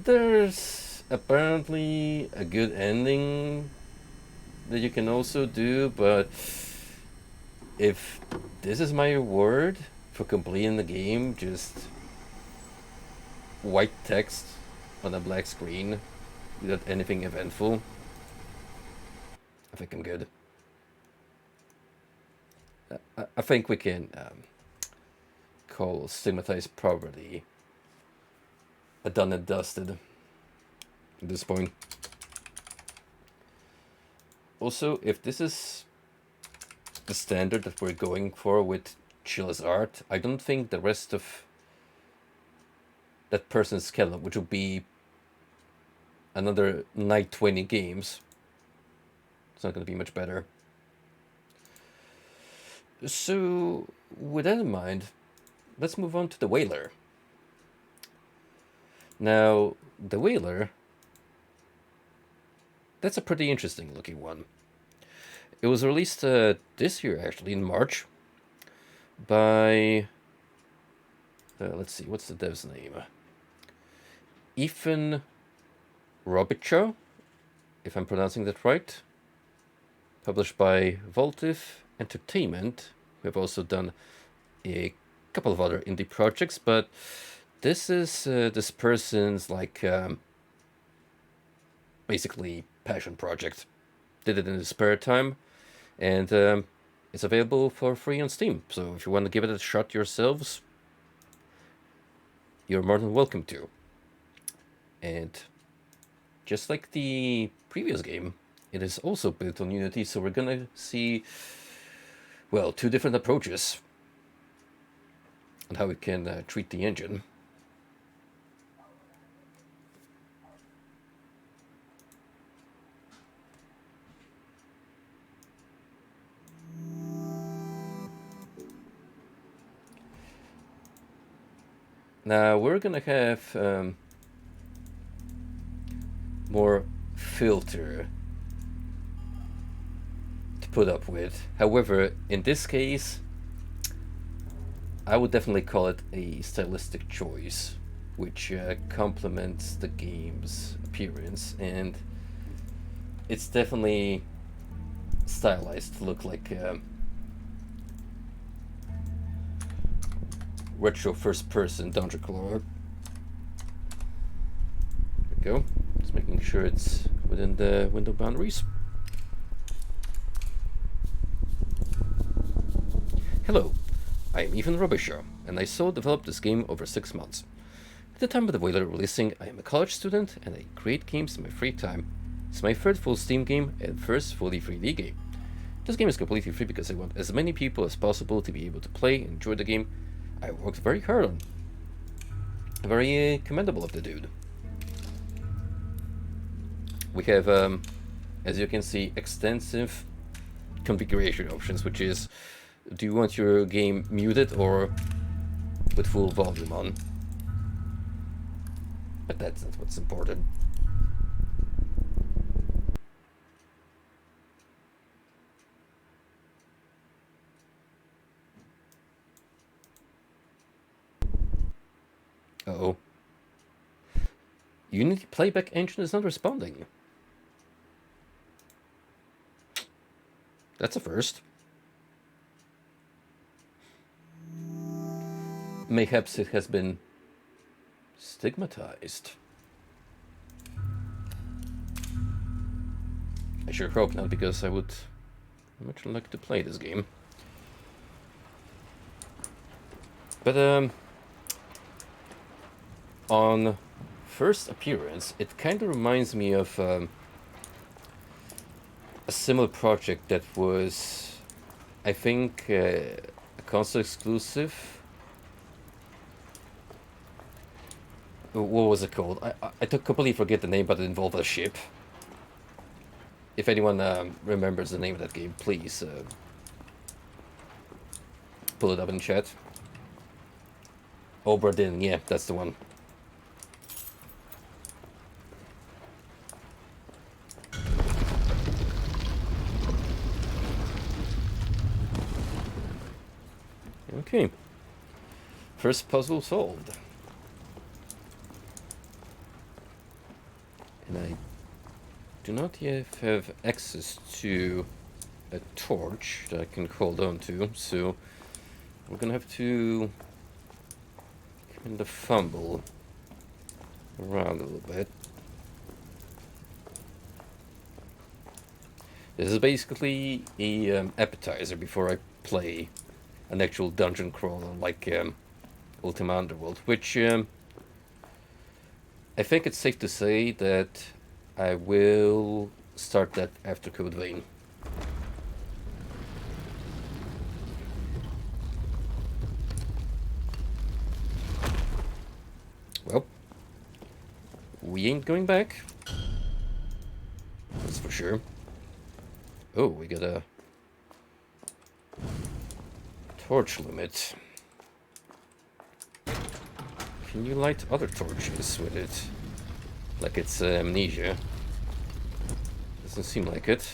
There's apparently a good ending that you can also do, but if this is my reward for completing the game, just white text on a black screen without anything eventful, I think I'm good. I think we can call Stigmatized Property a done and dusted at this point. Also, if this is the standard that we're going for with Chilla's art, I don't think the rest of that person's skeleton, which would be another night 20 games, it's not going to be much better. So, with that in mind, let's move on to the Wailer. Now, the Wailer, that's a pretty interesting looking one. It was released this year, actually, in March, by... let's see, what's the dev's name? Ethan Robichaud, if I'm pronouncing that right. Published by Voltive Entertainment. We have also done a couple of other indie projects, but this is this person's basically passion project. Did it in his spare time, and it's available for free on Steam. So if you want to give it a shot yourselves, you're more than welcome to. And just like the previous game, it is also built on Unity, so we're gonna see, well, two different approaches on how we can treat the engine. Now we're gonna have more filter to put up with. However, in this case, I would definitely call it a stylistic choice, which complements the game's appearance, and it's definitely stylized to look like retro first-person dungeon crawler. There we go. Just making sure it's within the window boundaries. Hello, I am Ethan Robichaud, and I developed this game over 6 months. At the time of the Wailer releasing, I am a college student and I create games in my free time. It's my third full Steam game and first fully 3D game. This game is completely free because I want as many people as possible to be able to play and enjoy the game I worked very hard on. Very commendable of the dude. We have, as you can see, extensive configuration options, which is, do you want your game muted or with full volume on? But that's not what's important. Uh-oh. Unity playback engine is not responding. That's a first. Mayhaps it has been stigmatized. I sure hope not, because I would much like to play this game. But on first appearance, it kind of reminds me of a similar project that was, I think, a console exclusive. What was it called? I completely forget the name, but it involved a ship. If anyone remembers the name of that game, please pull it up in chat. Obra Dinn, yeah, that's the one. Okay. First puzzle solved. And I do not yet have access to a torch that I can hold on to, so we're gonna have to kind of fumble around a little bit. This is basically a appetizer before I play an actual dungeon crawler like Ultima Underworld, which I think it's safe to say that I will start that after Code Vein. Well, we ain't going back. That's for sure. Oh, we got a torch limit. Can you light other torches with it? Like it's amnesia. Doesn't seem like it.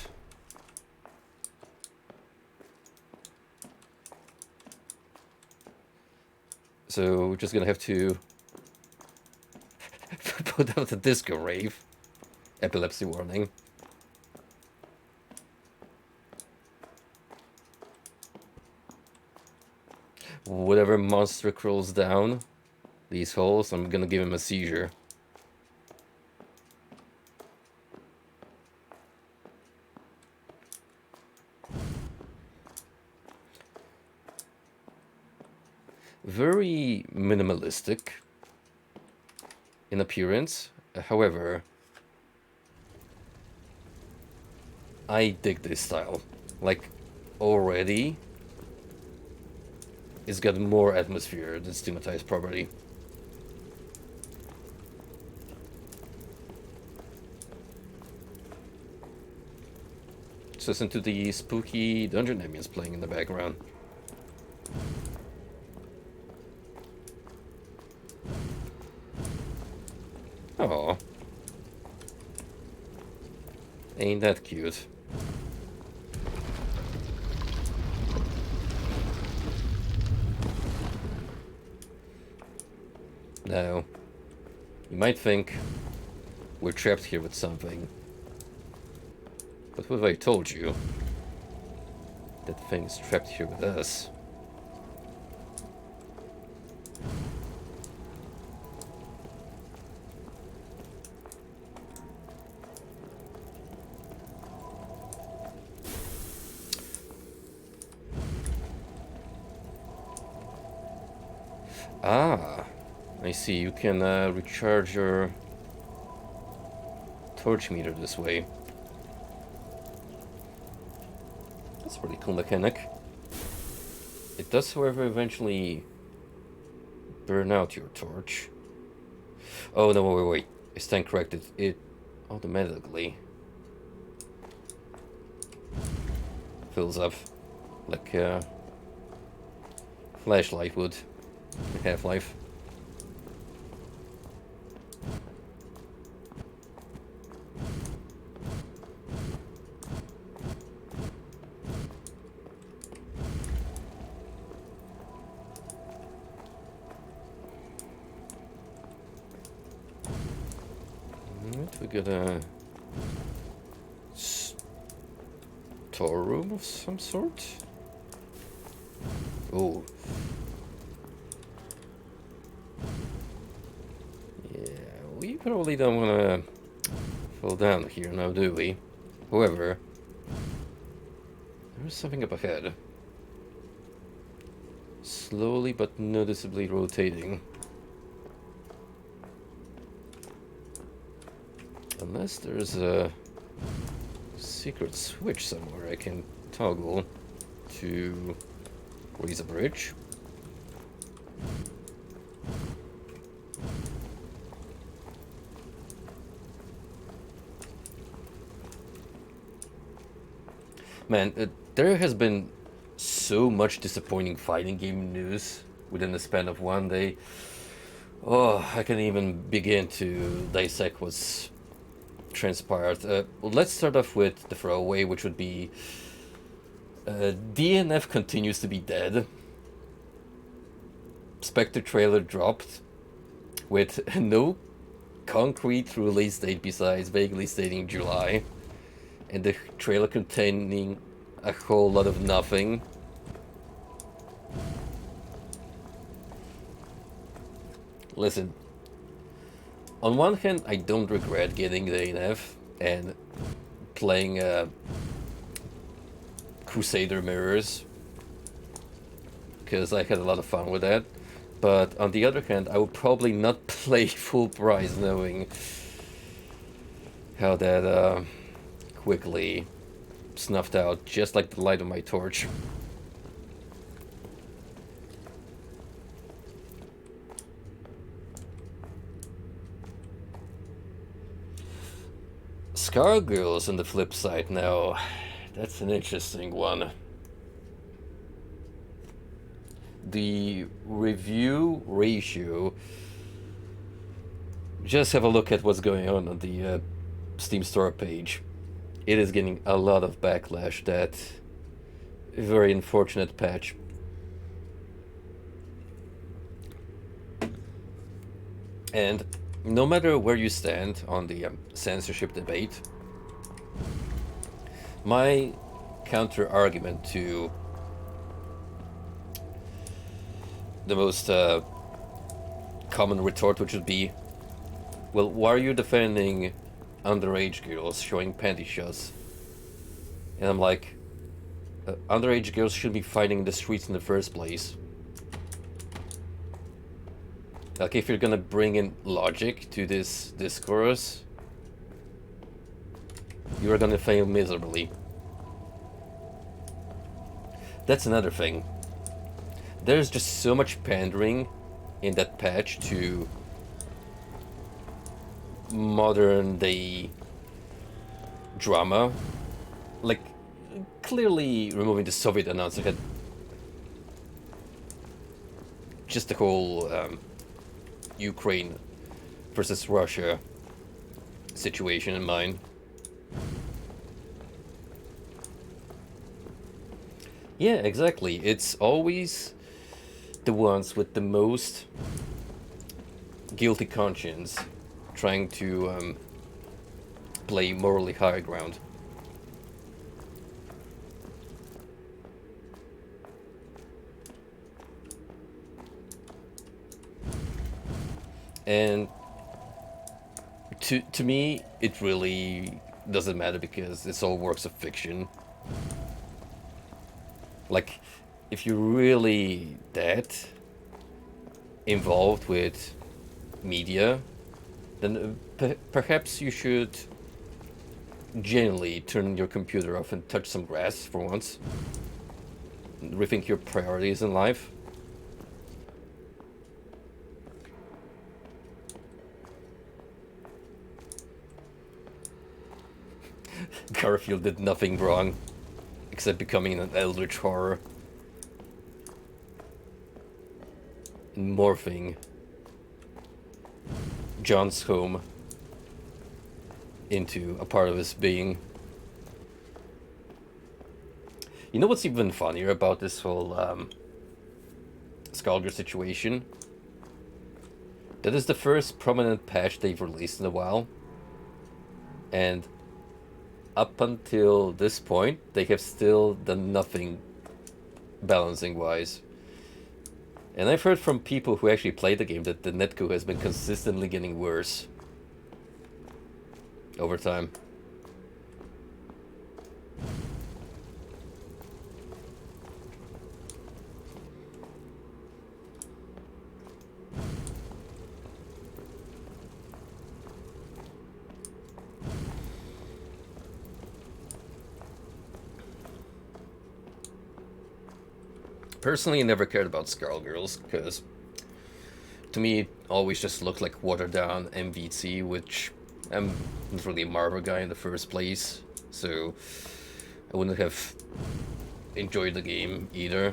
So we're just gonna have to put out the disco rave. Epilepsy warning. Whatever monster crawls down these holes, I'm gonna give him a seizure. Very minimalistic in appearance. However, I dig this style. Like, already, it's got more atmosphere than Stigmatized property. Just listen to the spooky dungeon ambience playing in the background. Oh, ain't that cute? Now, you might think we're trapped here with something. But what if I told you that thing's trapped here with us? Ah, I see. You can recharge your torch meter this way. That's a pretty cool mechanic. It does, however, eventually burn out your torch. Oh, no, wait. I stand corrected. It automatically fills up like a flashlight would in Half-Life. We got a storeroom of some sort. Oh. Yeah, we probably don't want to fall down here now, do we? However, there's something up ahead. Slowly but noticeably rotating. Unless there's a secret switch somewhere I can toggle to raise a bridge. Man, there has been so much disappointing fighting game news within the span of one day. Oh, I can't even begin to dissect what's transpired. Well, let's start off with the throwaway, which would be DNF continues to be dead. Spectre trailer dropped with no concrete release date besides vaguely stating July, and the trailer containing a whole lot of nothing. Listen, on one hand, I don't regret getting the NF and playing Crusader Mirrors, because I had a lot of fun with that. But on the other hand, I would probably not play full price knowing how that quickly snuffed out, just like the light of my torch. Scargirls on the flip side now, that's an interesting one. The review ratio, just have a look at what's going on the Steam store page. It is getting a lot of backlash, that very unfortunate patch. And no matter where you stand on the censorship debate, my counter argument to the most common retort, which would be, well, why are you defending underage girls showing panty shots? And I'm like, underage girls shouldn't be fighting in the streets in the first place. Like, if you're gonna bring in logic to this discourse, you are gonna fail miserably. That's another thing. There's just so much pandering in that patch to modern day drama. Like, clearly removing the Soviet announcer had just the whole Ukraine versus Russia situation in mind. Yeah, exactly. It's always the ones with the most guilty conscience trying to play morally high ground. And to me, it really doesn't matter, because it's all works of fiction. Like, if you're really that involved with media, then perhaps you should genuinely turn your computer off and touch some grass for once. Rethink your priorities in life. Garfield did nothing wrong, except becoming an eldritch horror. And morphing John's home into a part of his being. You know what's even funnier about this whole Skalger situation? That is the first prominent patch they've released in a while. And up until this point, they have still done nothing balancing-wise. And I've heard from people who actually played the game that the netcode has been consistently getting worse over time. personally never cared about Skull Girls, because to me it always just looked like watered down MVC, which I'm not really a Marvel guy in the first place, so I wouldn't have enjoyed the game either.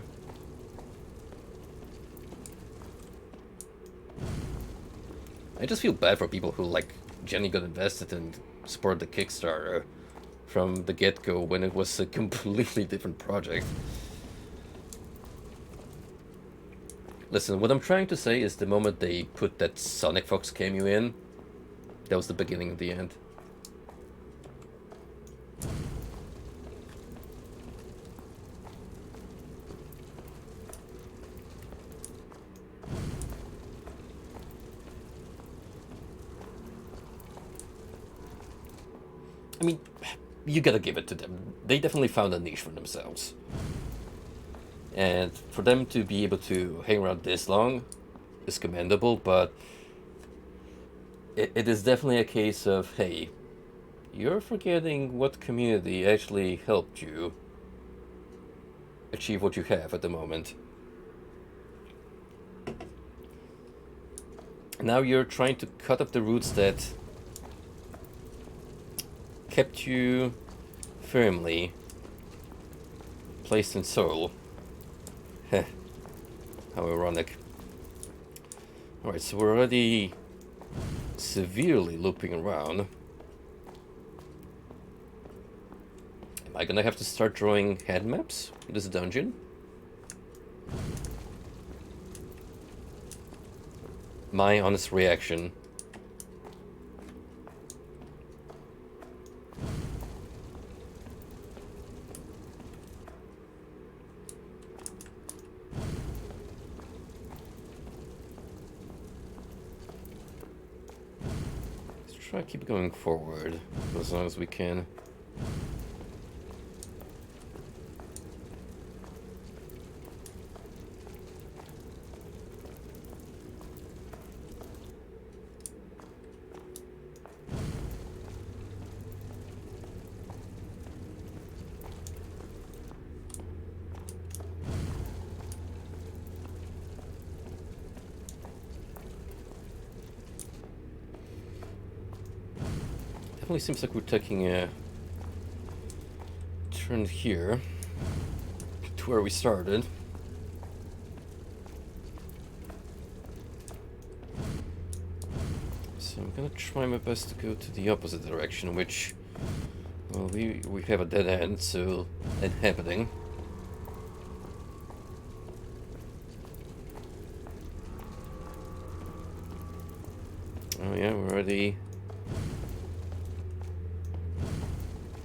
I just feel bad for people who like Jenny got invested and supported the Kickstarter from the get-go when it was a completely different project. Listen, what I'm trying to say is the moment they put that Sonic Fox cameo in, that was the beginning of the end. I mean, you gotta give it to them. They definitely found a niche for themselves. And for them to be able to hang around this long is commendable, but it is definitely a case of, hey, you're forgetting what community actually helped you achieve what you have at the moment. Now you're trying to cut up the roots that kept you firmly placed in Seoul. Heh. How ironic. Alright, so we're already severely looping around. Am I gonna have to start drawing head maps in this dungeon? My honest reaction. Let's try to keep going forward for as long as we can. Definitely seems like we're taking a turn here to where we started. So I'm gonna try my best to go to the opposite direction, which, well, we have a dead end, so inhabiting. Oh yeah, we're already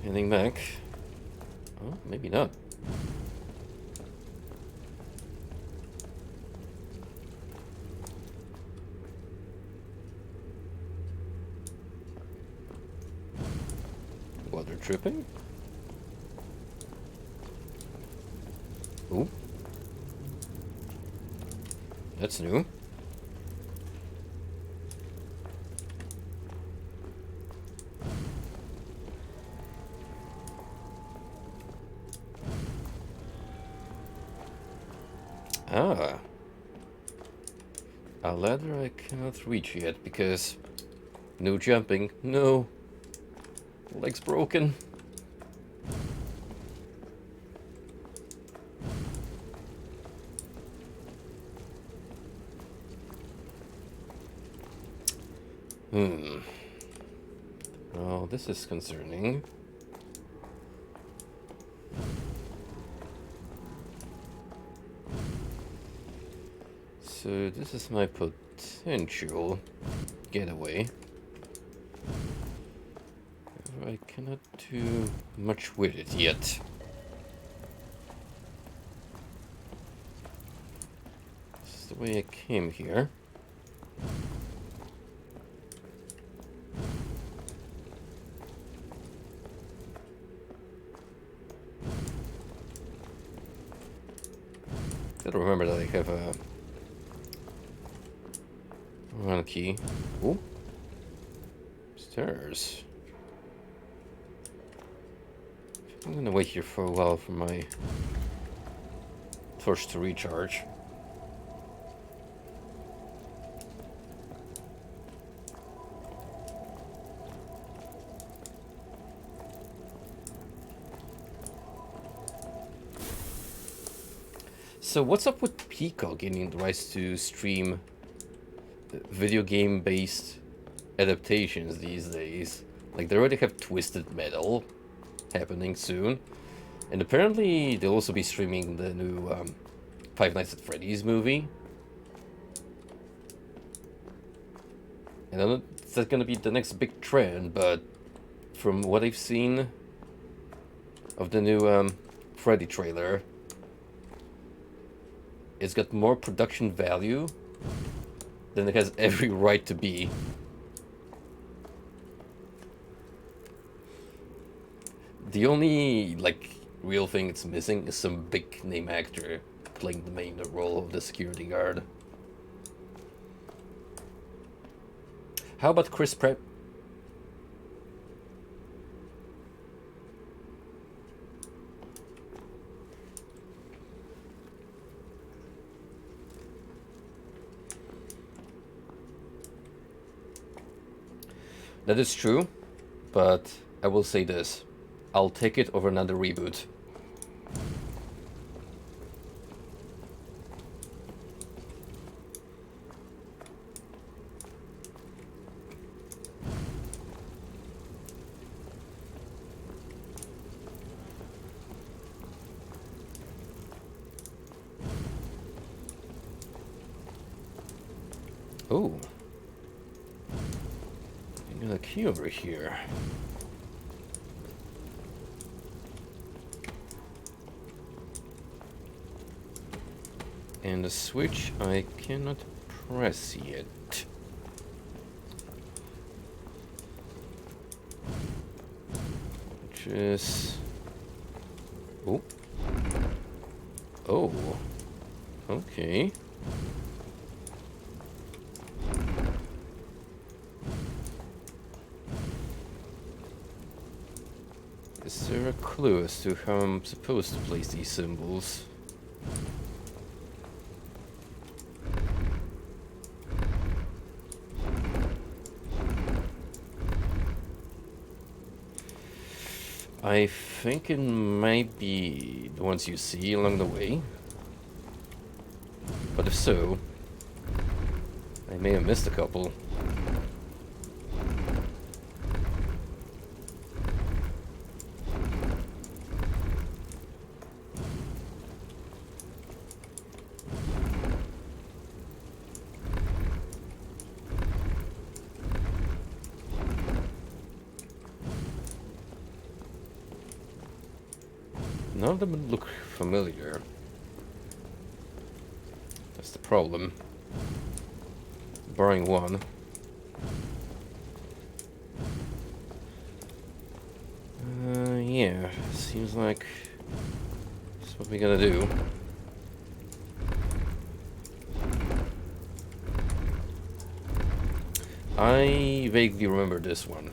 heading back. Oh, maybe not. Water dripping? Ooh. That's new. Ah. A ladder I cannot reach yet because no jumping. No. Leg's broken. Well, this is concerning. So this is my potential getaway. I cannot do much with it yet. This is the way I came here. Gotta remember that I have a run key. Ooh. Stairs. I'm gonna wait here for a while for my first to recharge. So what's up with Peacock getting the rights to stream video game based adaptations these days? Like, they already have Twisted Metal happening soon, and apparently they'll also be streaming the new Five Nights at Freddy's movie. And I don't know if that's gonna be the next big trend, but from what I've seen of the new Freddy trailer, it's got more production value than it has every right to be. The only, like, real thing it's missing is some big name actor playing the main role of the security guard. How about Chris Pratt? That is true, but I will say this. I'll take it over another reboot. Oh. I got a key over here. And the switch I cannot press yet. Which is... Oh. Oh. Okay. Is there a clue as to how I'm supposed to place these symbols? I think it might be the ones you see along the way. But if so, I may have missed a couple. None of them look familiar. That's the problem. Barring one. Yeah, seems like that's what we gotta do. I vaguely remember this one.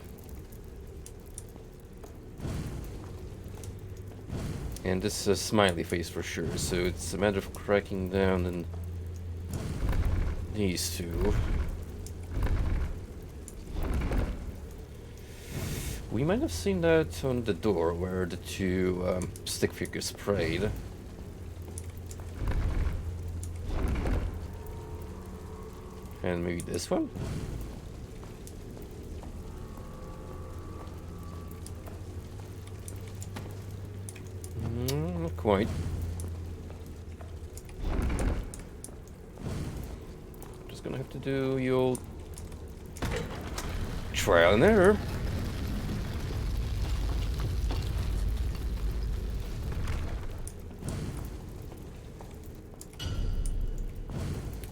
And this is a smiley face for sure, so it's a matter of cracking down on these two. We might have seen that on the door where the two stick figures prayed. And maybe this one? Not quite. Just gonna have to do your old trial and error.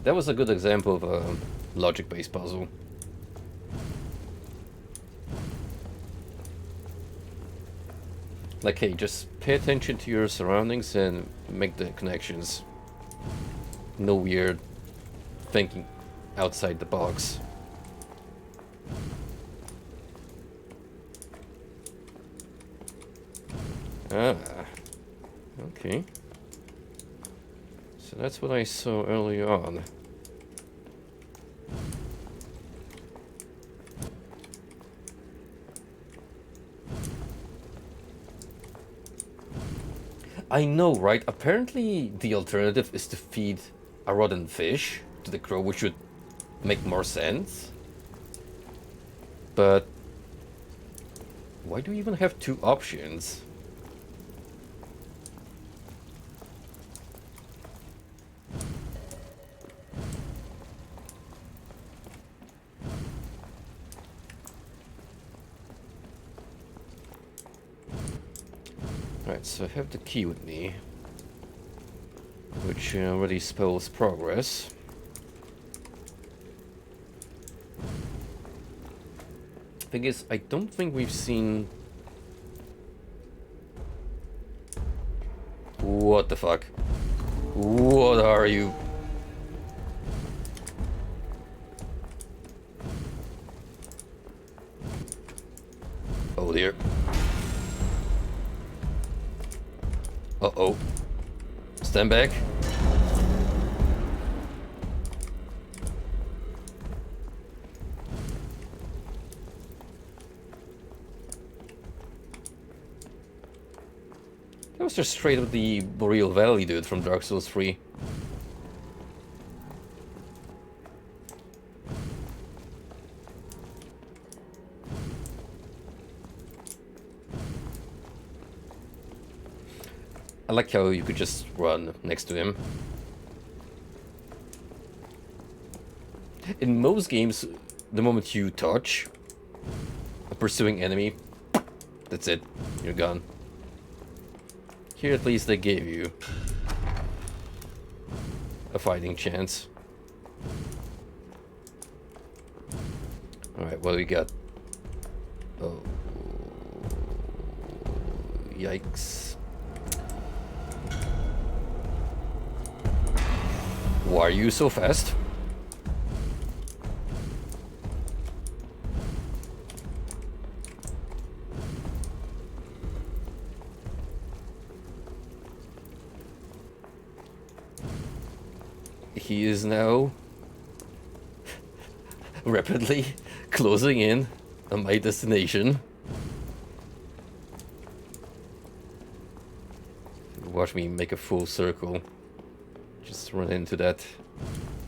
That was a good example of a logic-based puzzle. Like, hey, just pay attention to your surroundings and make the connections. No weird thinking outside the box. Ah, okay. So that's what I saw earlier on. I know, right? Apparently the alternative is to feed a rotten fish to the crow, which would make more sense. But why do we even have two options? Right, so I have the key with me, which already spells progress. Thing is, I don't think we've seen... What the fuck? What are you? Oh dear. Uh-oh. Stand back. That was just straight up the Boreal Valley dude from Dark Souls 3. I like how you could just run next to him. In most games, the moment you touch a pursuing enemy, that's it, you're gone. Here at least they gave you a fighting chance. Alright, what do we got? Oh. Yikes. Why are you so fast? He is now rapidly closing in on my destination. Watch me make a full circle. Just run into that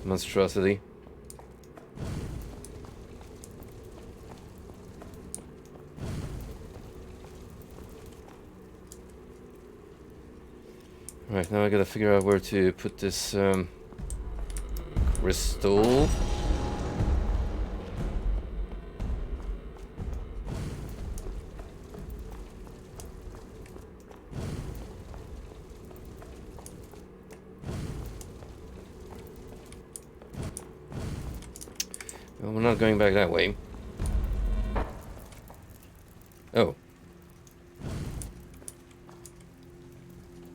monstrosity. Right, now I gotta figure out where to put this crystal. Well, we're not going back that way. Oh.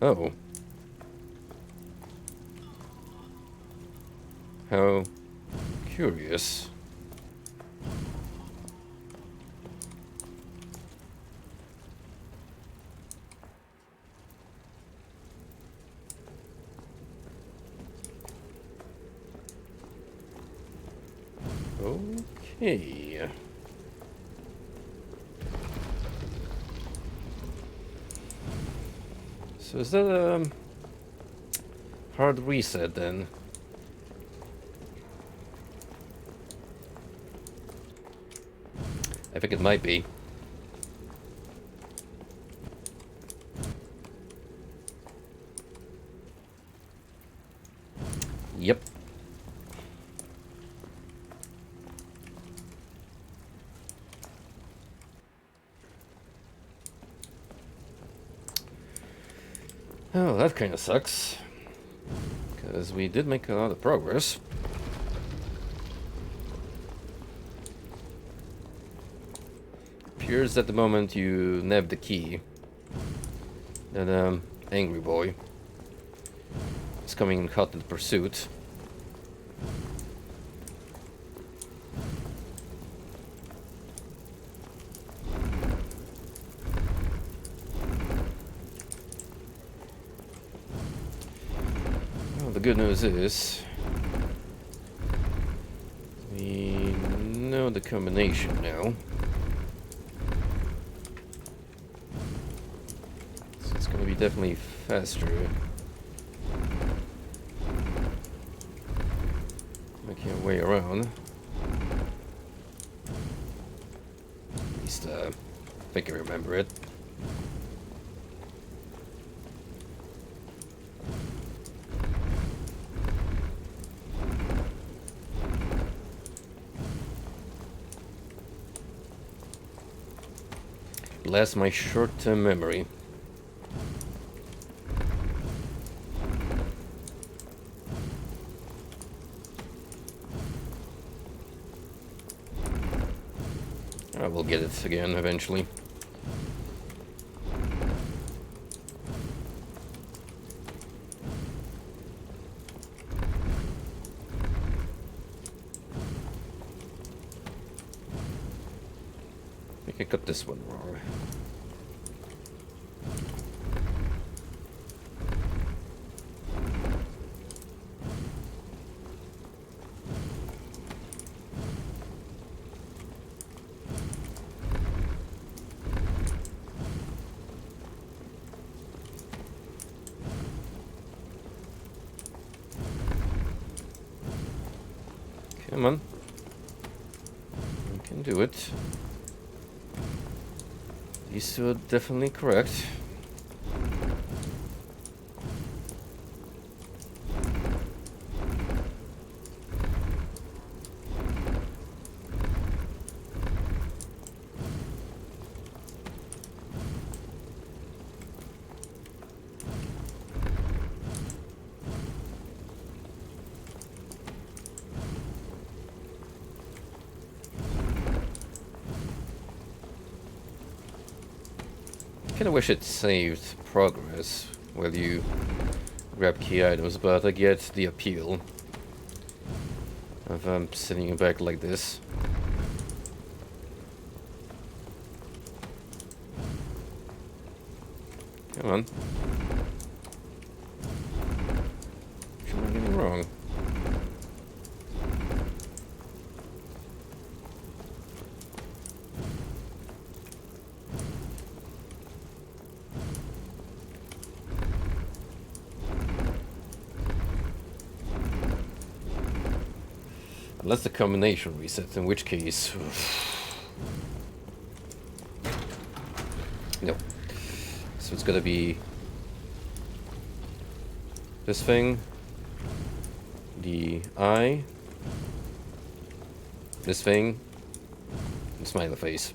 Oh. How curious. Okay. So is that a hard reset then? I think it might be. Yep. Oh, that kind of sucks. Because we did make a lot of progress. Appears at the moment you nab the key, that angry boy is coming hot in pursuit. The good news is we know the combination now. So it's gonna be definitely faster. Making our way around. At least I think I remember it. Last my short-term memory. I will get it again eventually. I think I got this one wrong. Come on. You can do it. These two are definitely correct. Kinda wish it saved progress while you grab key items, but I get the appeal of sitting back like this. Come on. What am I getting wrong? Unless the combination resets, in which case... No. So it's gonna be... this thing, the eye, this thing, and smiley face.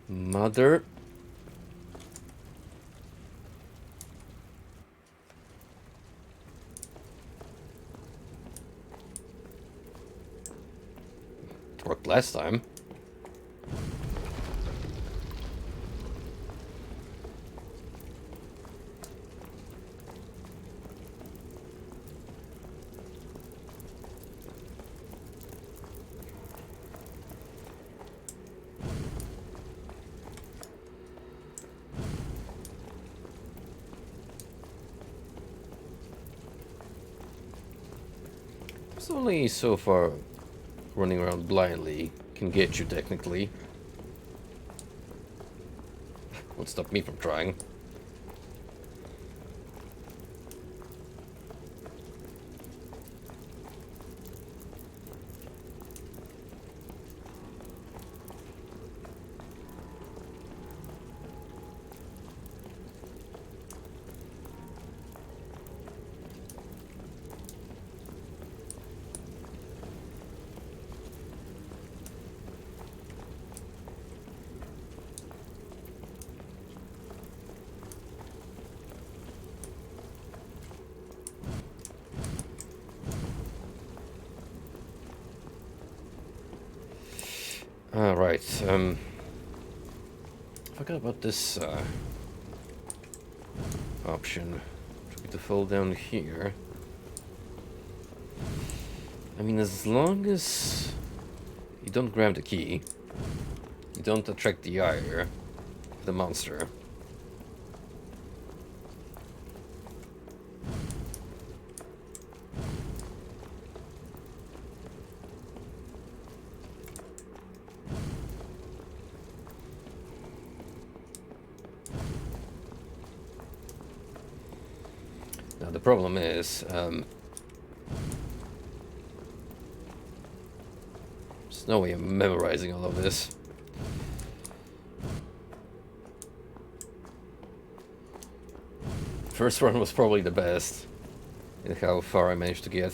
Mother. It worked last time. It's only so far running around blindly can get you, technically. Won't stop me from trying. Alright, forgot about this, option. Try to fall down here. I mean, as long as you don't grab the key, you don't attract the ire of the monster. Now the problem is, there's no way I'm memorizing all of this. First run was probably the best in how far I managed to get.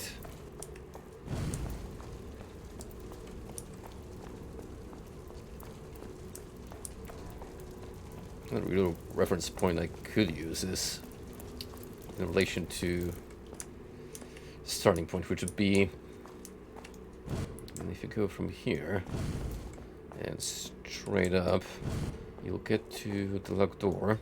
A real reference point I could use is in relation to starting point, which would be, and if you go from here and straight up, you'll get to the locked door.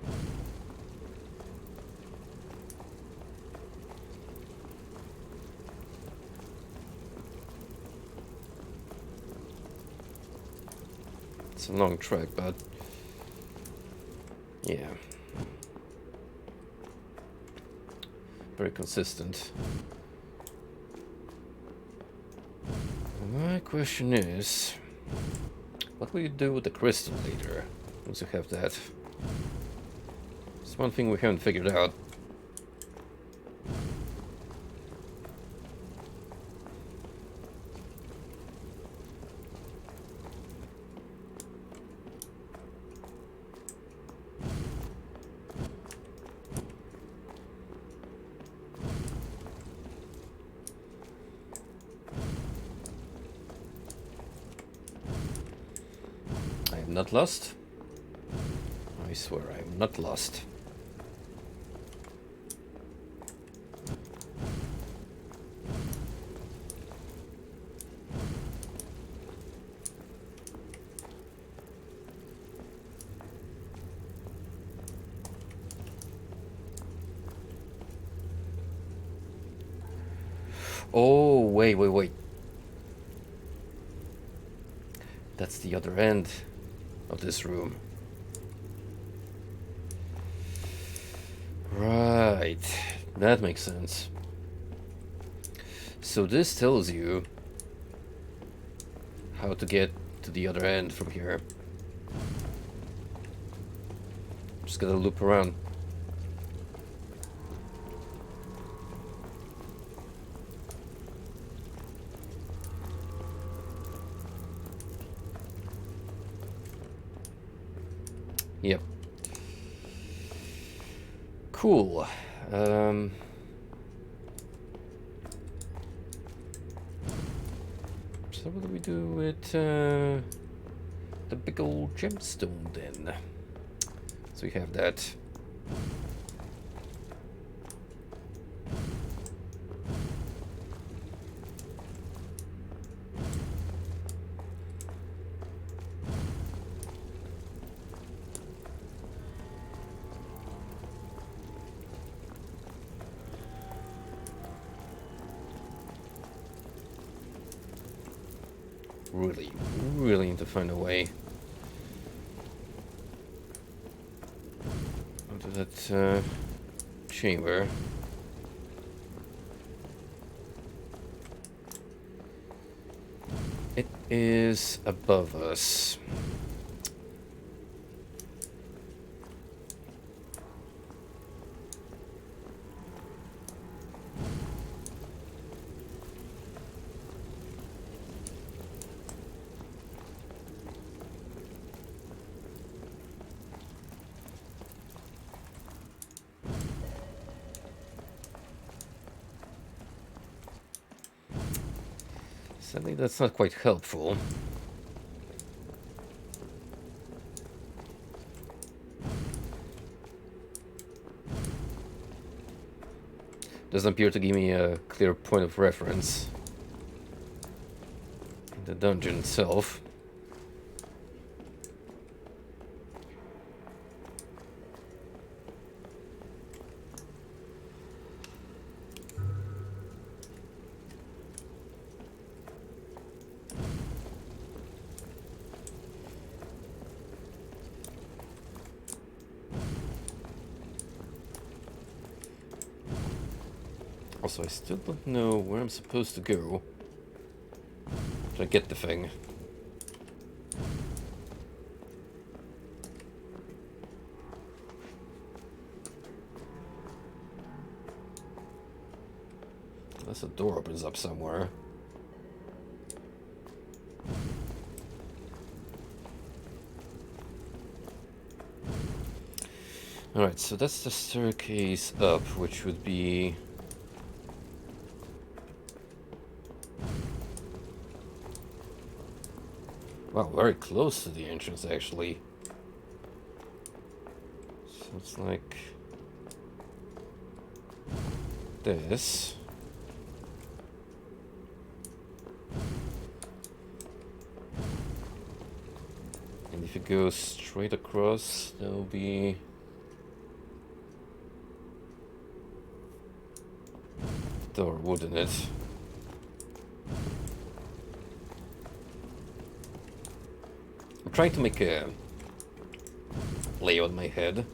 It's a long track, but yeah, very consistent. My question is, what will you do with the crystal later, once you have that? It's one thing we haven't figured out. Not lost? I swear I'm not lost. Oh, wait. That's the other end of this room. Right, that makes sense. So this tells you how to get to the other end from here. Just gotta loop around. Yep. Cool. So what do we do with the big old gemstone then? So we have that. Really need to find a way onto that chamber. It is above us. Sadly, that's not quite helpful. Doesn't appear to give me a clear point of reference in the dungeon itself. Also, I still don't know where I'm supposed to go. Did I get the thing? Unless a door opens up somewhere. Alright, so that's the staircase up, which would be... Wow, very close to the entrance, actually. So it's like... this. And if you go straight across, there'll be... door, wouldn't it? I'm trying to make a layout in my head,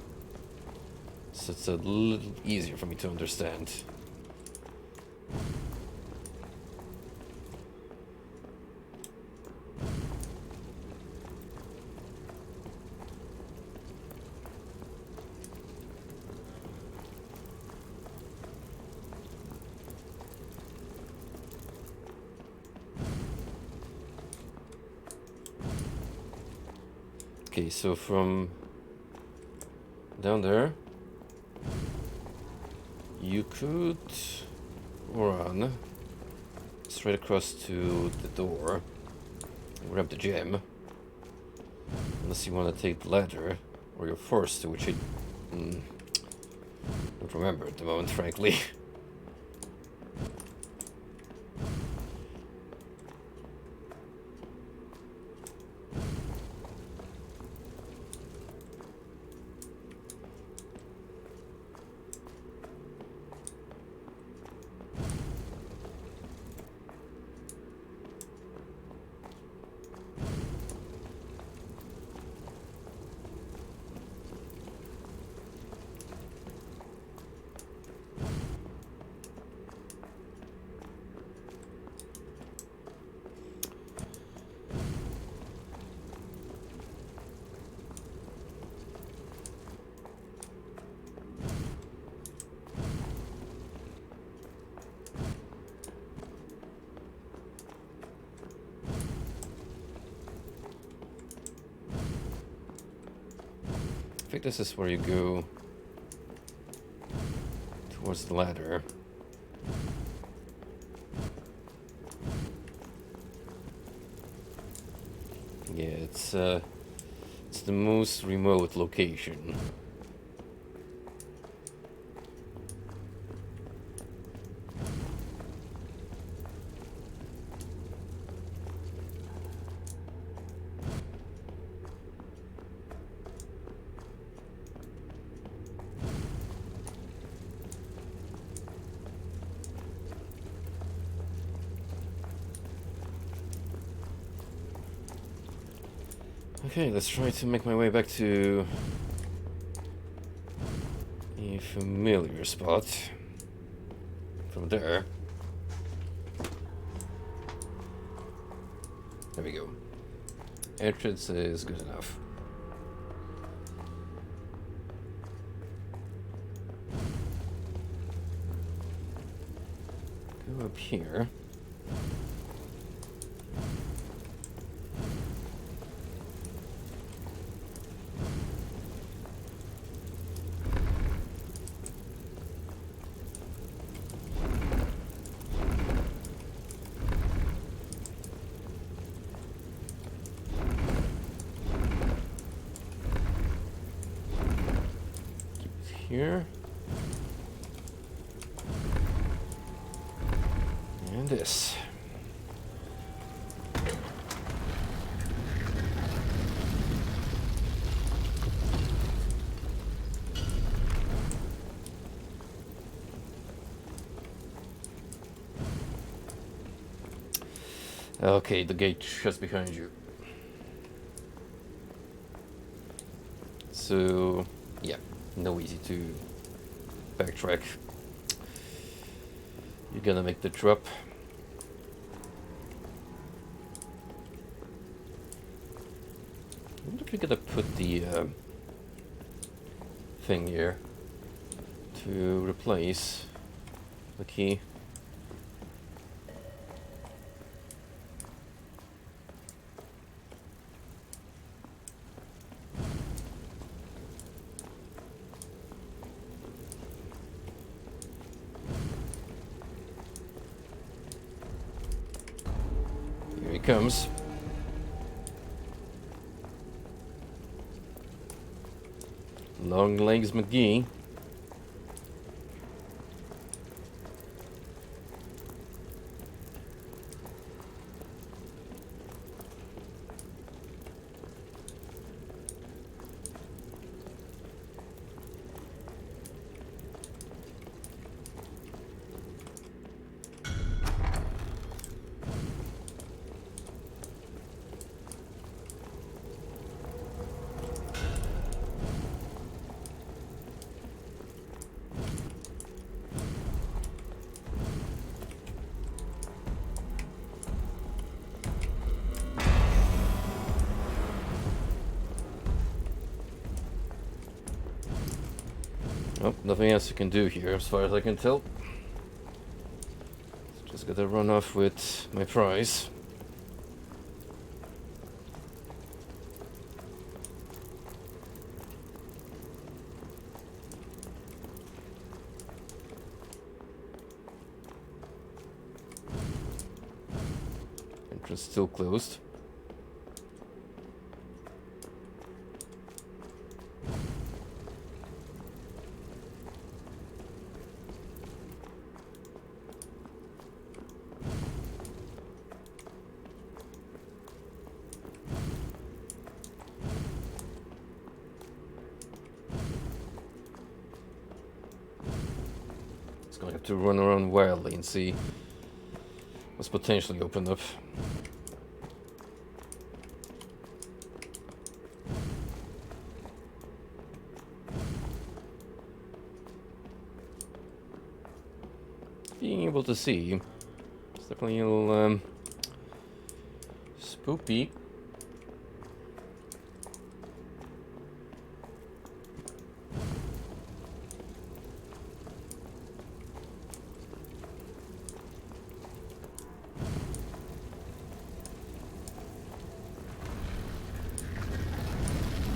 so it's a little easier for me to understand. Okay, so from down there, you could run straight across to the door, grab the gem, unless you want to take the ladder, or you're forced to, which I don't remember at the moment, frankly. I think this is where you go towards the ladder. Yeah, it's the most remote location. Okay, let's try to make my way back to a familiar spot. From there. There we go. Entrance is good enough. Go up here. Here. And this. Okay, the gate shuts behind you. So, yeah, no easy to backtrack. You're gonna make the drop. I wonder if you're gonna put the thing here to replace the key. Here he comes. Long legs McGee. Oh, nothing else you can do here, as far as I can tell. Just gotta run off with my prize. Entrance still closed. It's gonna have to run around wildly and see what's potentially opened up. Being able to see, it's definitely a little spoopy.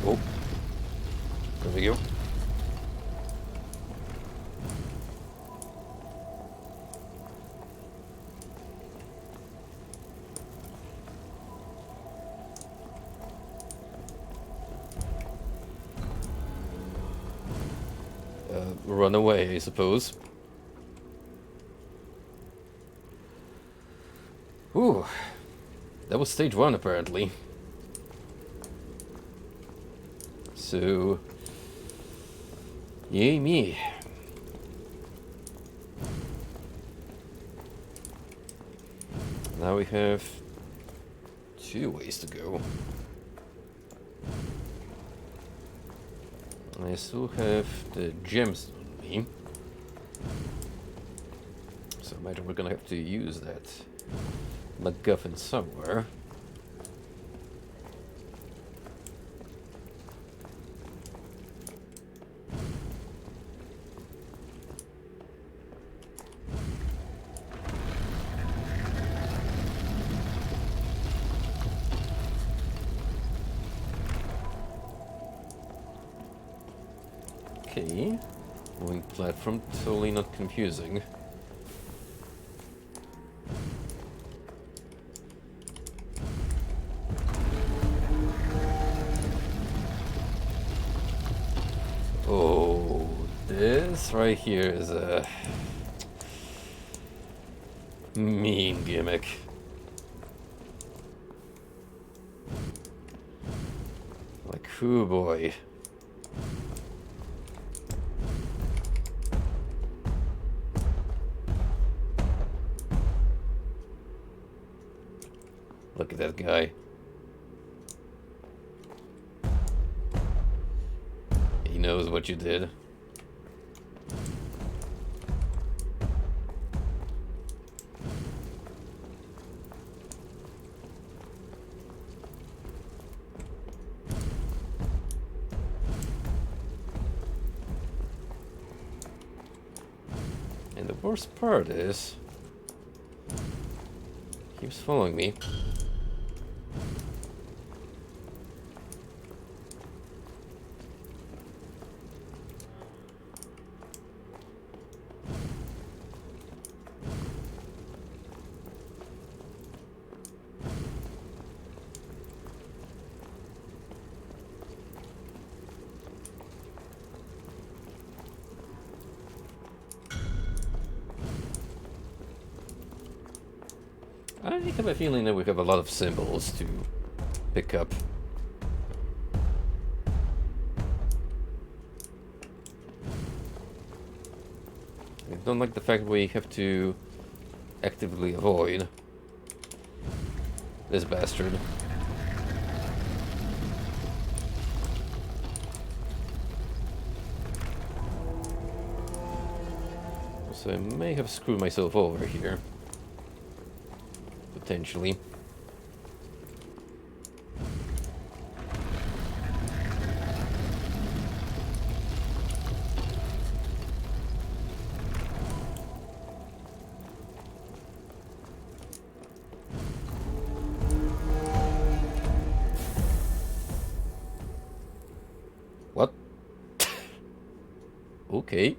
Oh, there we go. Run away, I suppose. Ooh, that was stage 1 apparently. So, yay me. Now we have 2 ways to go. I still have the gems on me. So imagine we're gonna have to use that MacGuffin somewhere. Okay, moving platform, totally not confusing. Oh, this right here is a mean gimmick. Like, oh boy. Look at that guy. He knows what you did. the worst part is... keeps following me. I have a feeling that we have a lot of symbols to pick up. I don't like the fact we have to actively avoid this bastard. So I may have screwed myself over here. Potentially. What? Okay.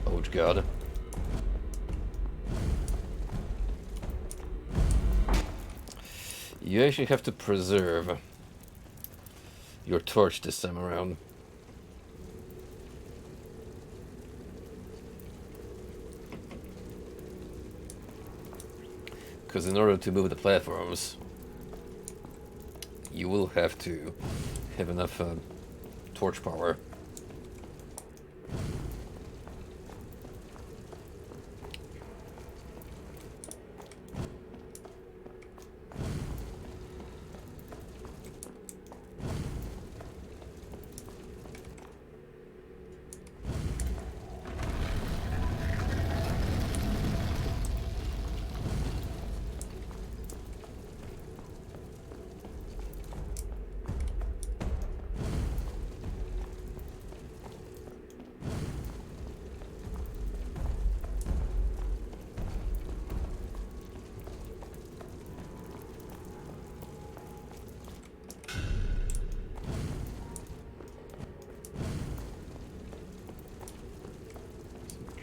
Oh god. You actually have to preserve your torch this time around. Because in order to move the platforms, you will have to have enough torch power.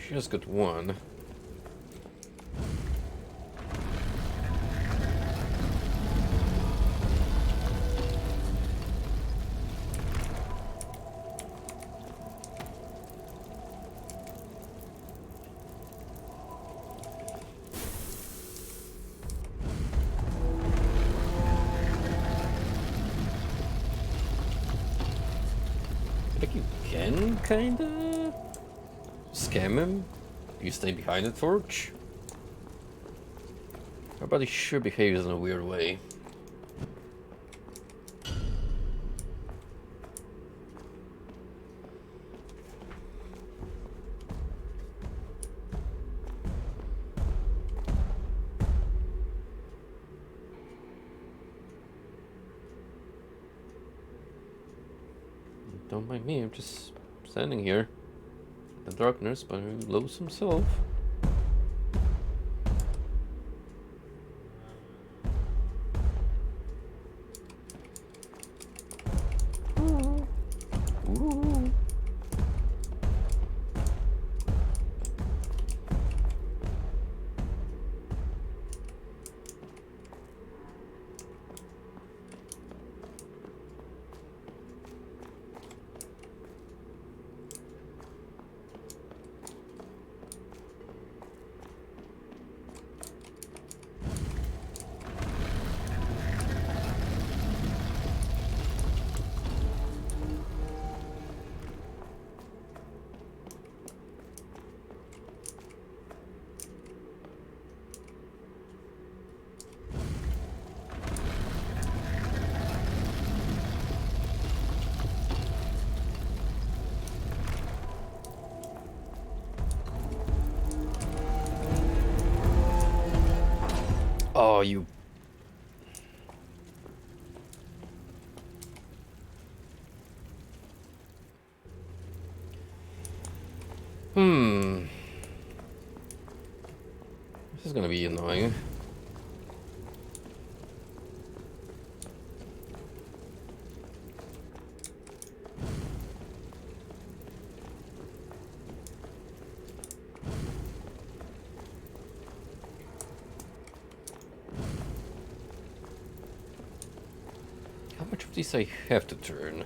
Just got one. Like you can kinda scam him. You stay behind the torch. Our body sure behaves in a weird way. Don't mind me, I'm just standing here in the darkness by Los himself. Ooh. Oh, you... This is gonna be annoying. How much of these I have to turn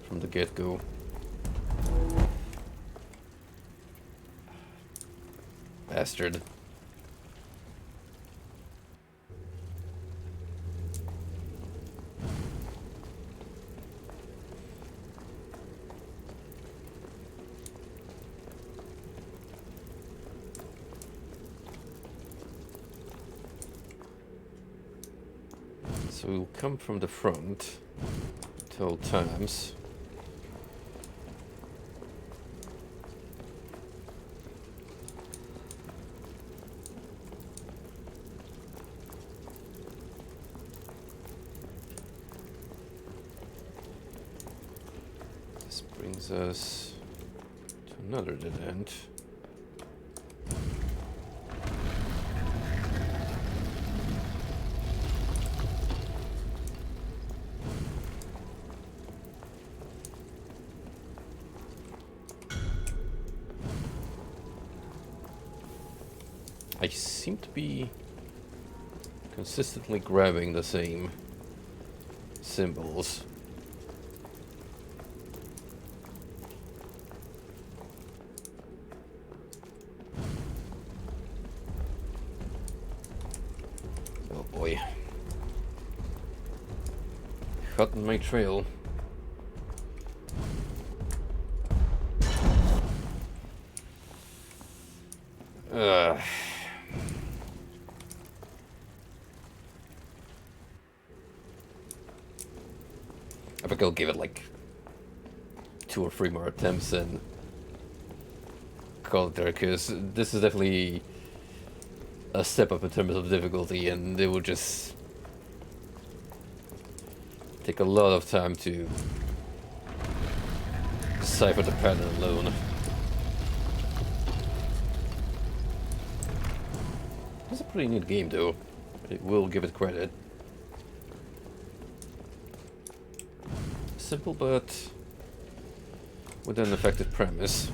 from the get-go? Bastard. So we'll come from the front at all times. This brings us to another dead end. I seem to be consistently grabbing the same symbols. Oh boy. Hot in my trail. Ugh. I think I'll give it like 2 or 3 more attempts and call it there, because this is definitely a step up in terms of difficulty, and it will just take a lot of time to decipher the pattern alone. It's a pretty neat game though, I will give it credit. Simple but with an effective premise.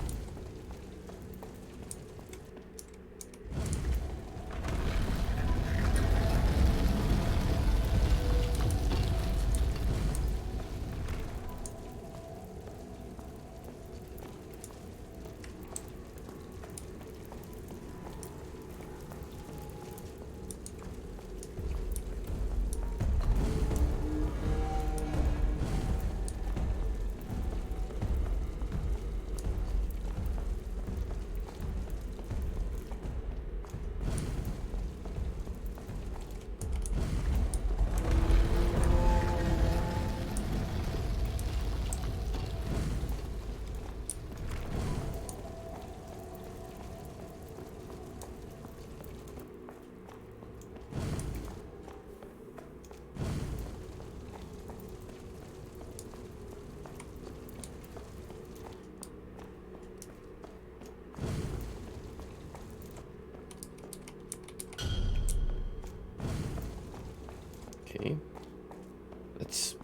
Okay. That's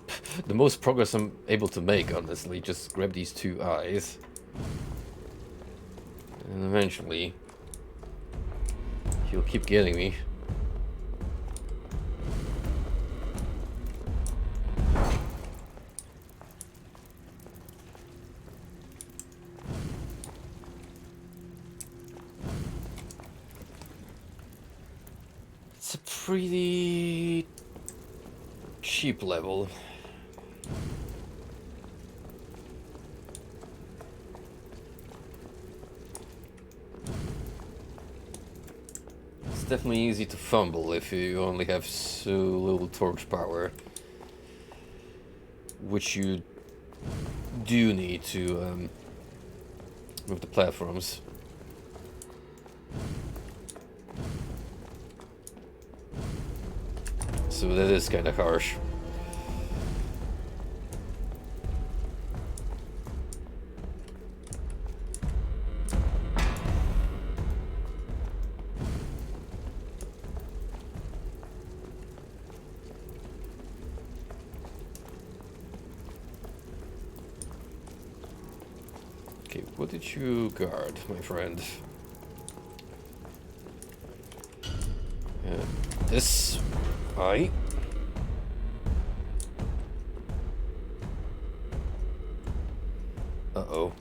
the most progress I'm able to make, honestly. Just grab these 2 eyes. And eventually, he'll keep getting me. It's a pretty cheap level. It's definitely easy to fumble if you only have so little torch power, which you do need to move the platforms. So that is kind of harsh. Okay, what did you guard, my friend? This eye. Uh-oh.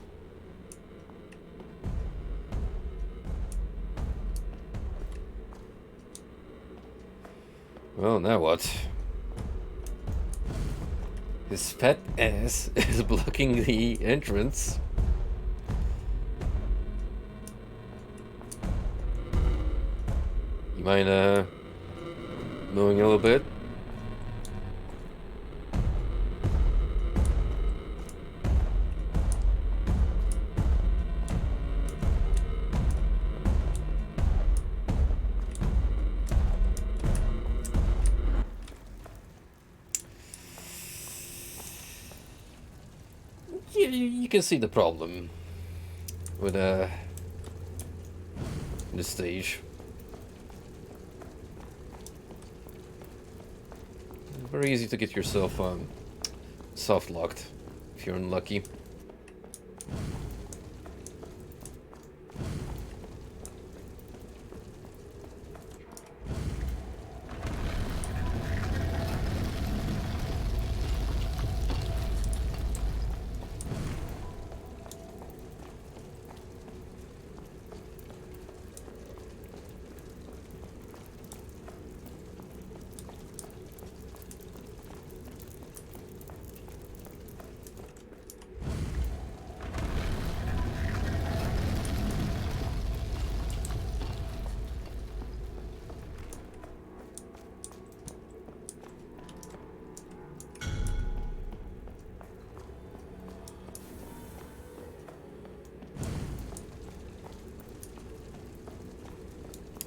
Well, now what? His fat ass is blocking the entrance. You mind, moving a little bit? You can see the problem with this stage. Very easy to get yourself soft locked if you're unlucky.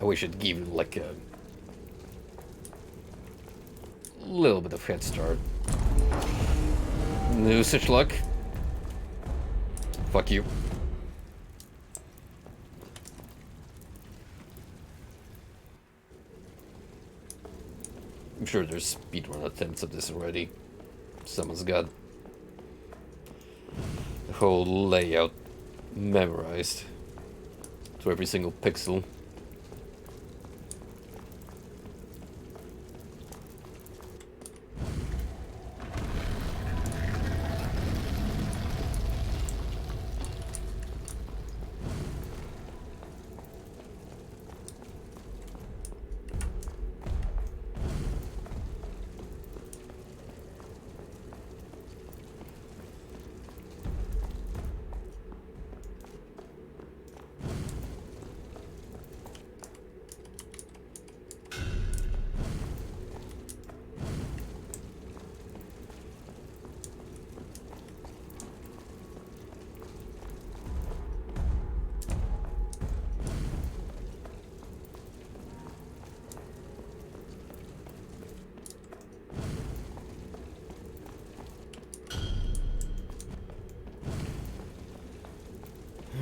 I wish it'd give you like a little bit of head start. No such luck. Fuck you. I'm sure there's speedrun attempts of this already. Someone's got the whole layout memorized to every single pixel.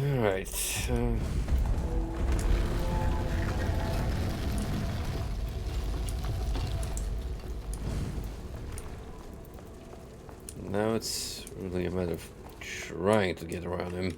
Alright. Now it's really a matter of trying to get around him.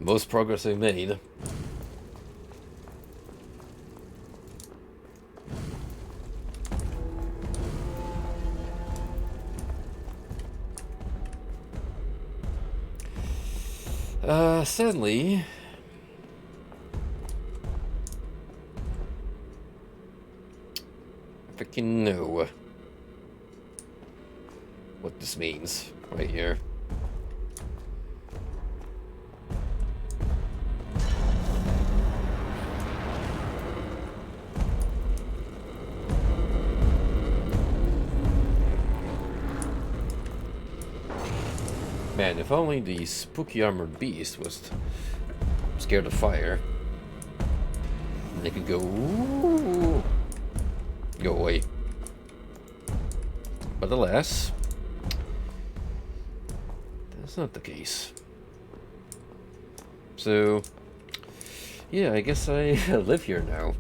Most progress I made. Sadly, fucking know what this means right here. Man, if only the spooky armored beast was scared of fire. And they could go, ooh, go away. But alas, that's not the case. So, yeah, I guess I live here now.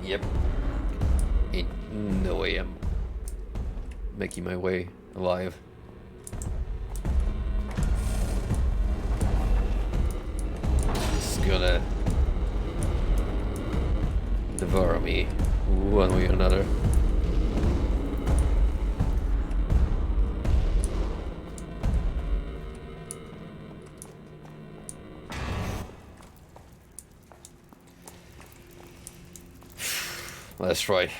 Yep. Ain't no way I'm making my way alive. It's gonna devour me one way or another. Let's try.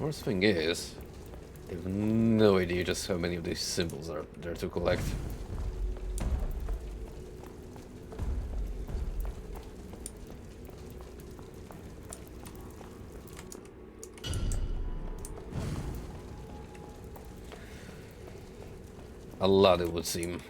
Worst thing is, I have no idea just how many of these symbols are there to collect. A lot, it would seem.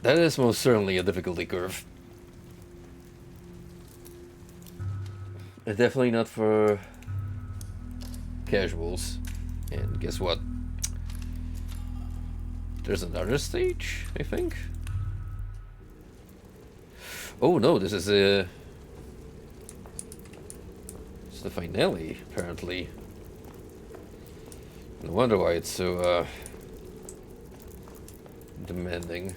That is most certainly a difficulty curve. Definitely not for casuals. And guess what? There's another stage, I think. Oh no, this is it's the finale, apparently. No wonder why it's so demanding.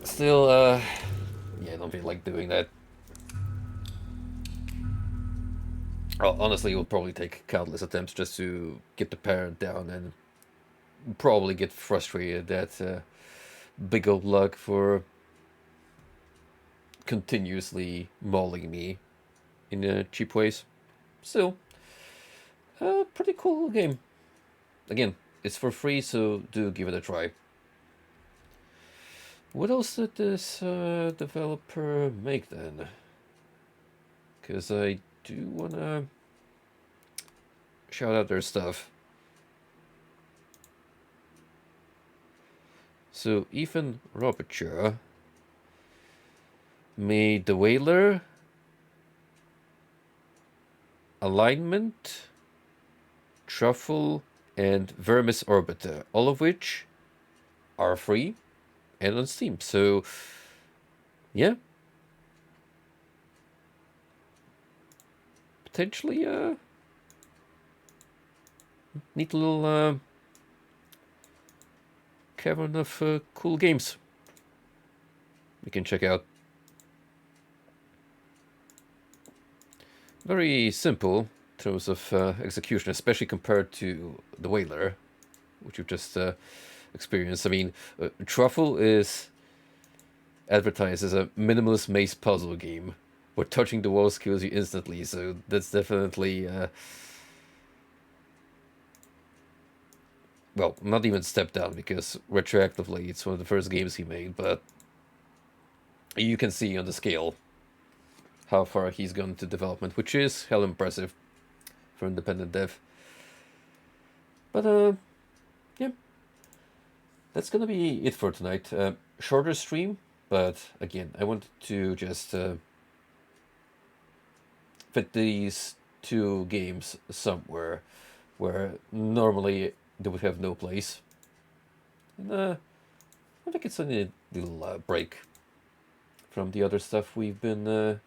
Still, yeah, I don't feel like doing that. Oh, honestly, it will probably take countless attempts just to get the parent down, and probably get frustrated at big old luck for continuously mauling me in cheap ways. Still, pretty cool game. Again, it's for free, so do give it a try. What else did this developer make then? Because I do want to shout out their stuff. So Ethan Roberture made the Wailer, Alignment, Truffle, and Vermis Orbiter, all of which are free and on Steam. So, yeah, potentially neat little cavern of cool games you can check out. Very simple in terms of execution, especially compared to the Wailer, which you've just experienced. I mean, Truffle is advertised as a minimalist maze puzzle game where touching the walls kills you instantly, so that's definitely, well, not even step down, because retroactively it's one of the first games he made, but you can see on the scale how far he's gone to development, which is hell impressive for independent dev. But yeah, that's gonna be it for tonight. Shorter stream, but again, I wanted to just fit these two games somewhere where normally they would have no place. And I think it's a little break from the other stuff we've been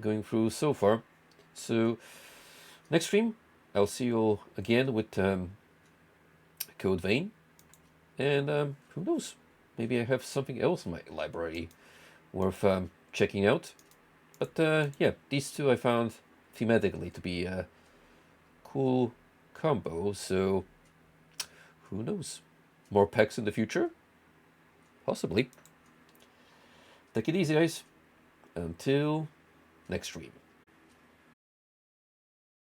going through so far. So next stream, I'll see you all again with Code Vein, and who knows, maybe I have something else in my library worth checking out. But yeah, these two I found thematically to be a cool combo, so who knows? More packs in the future? Possibly. Take it easy, guys. Until next stream.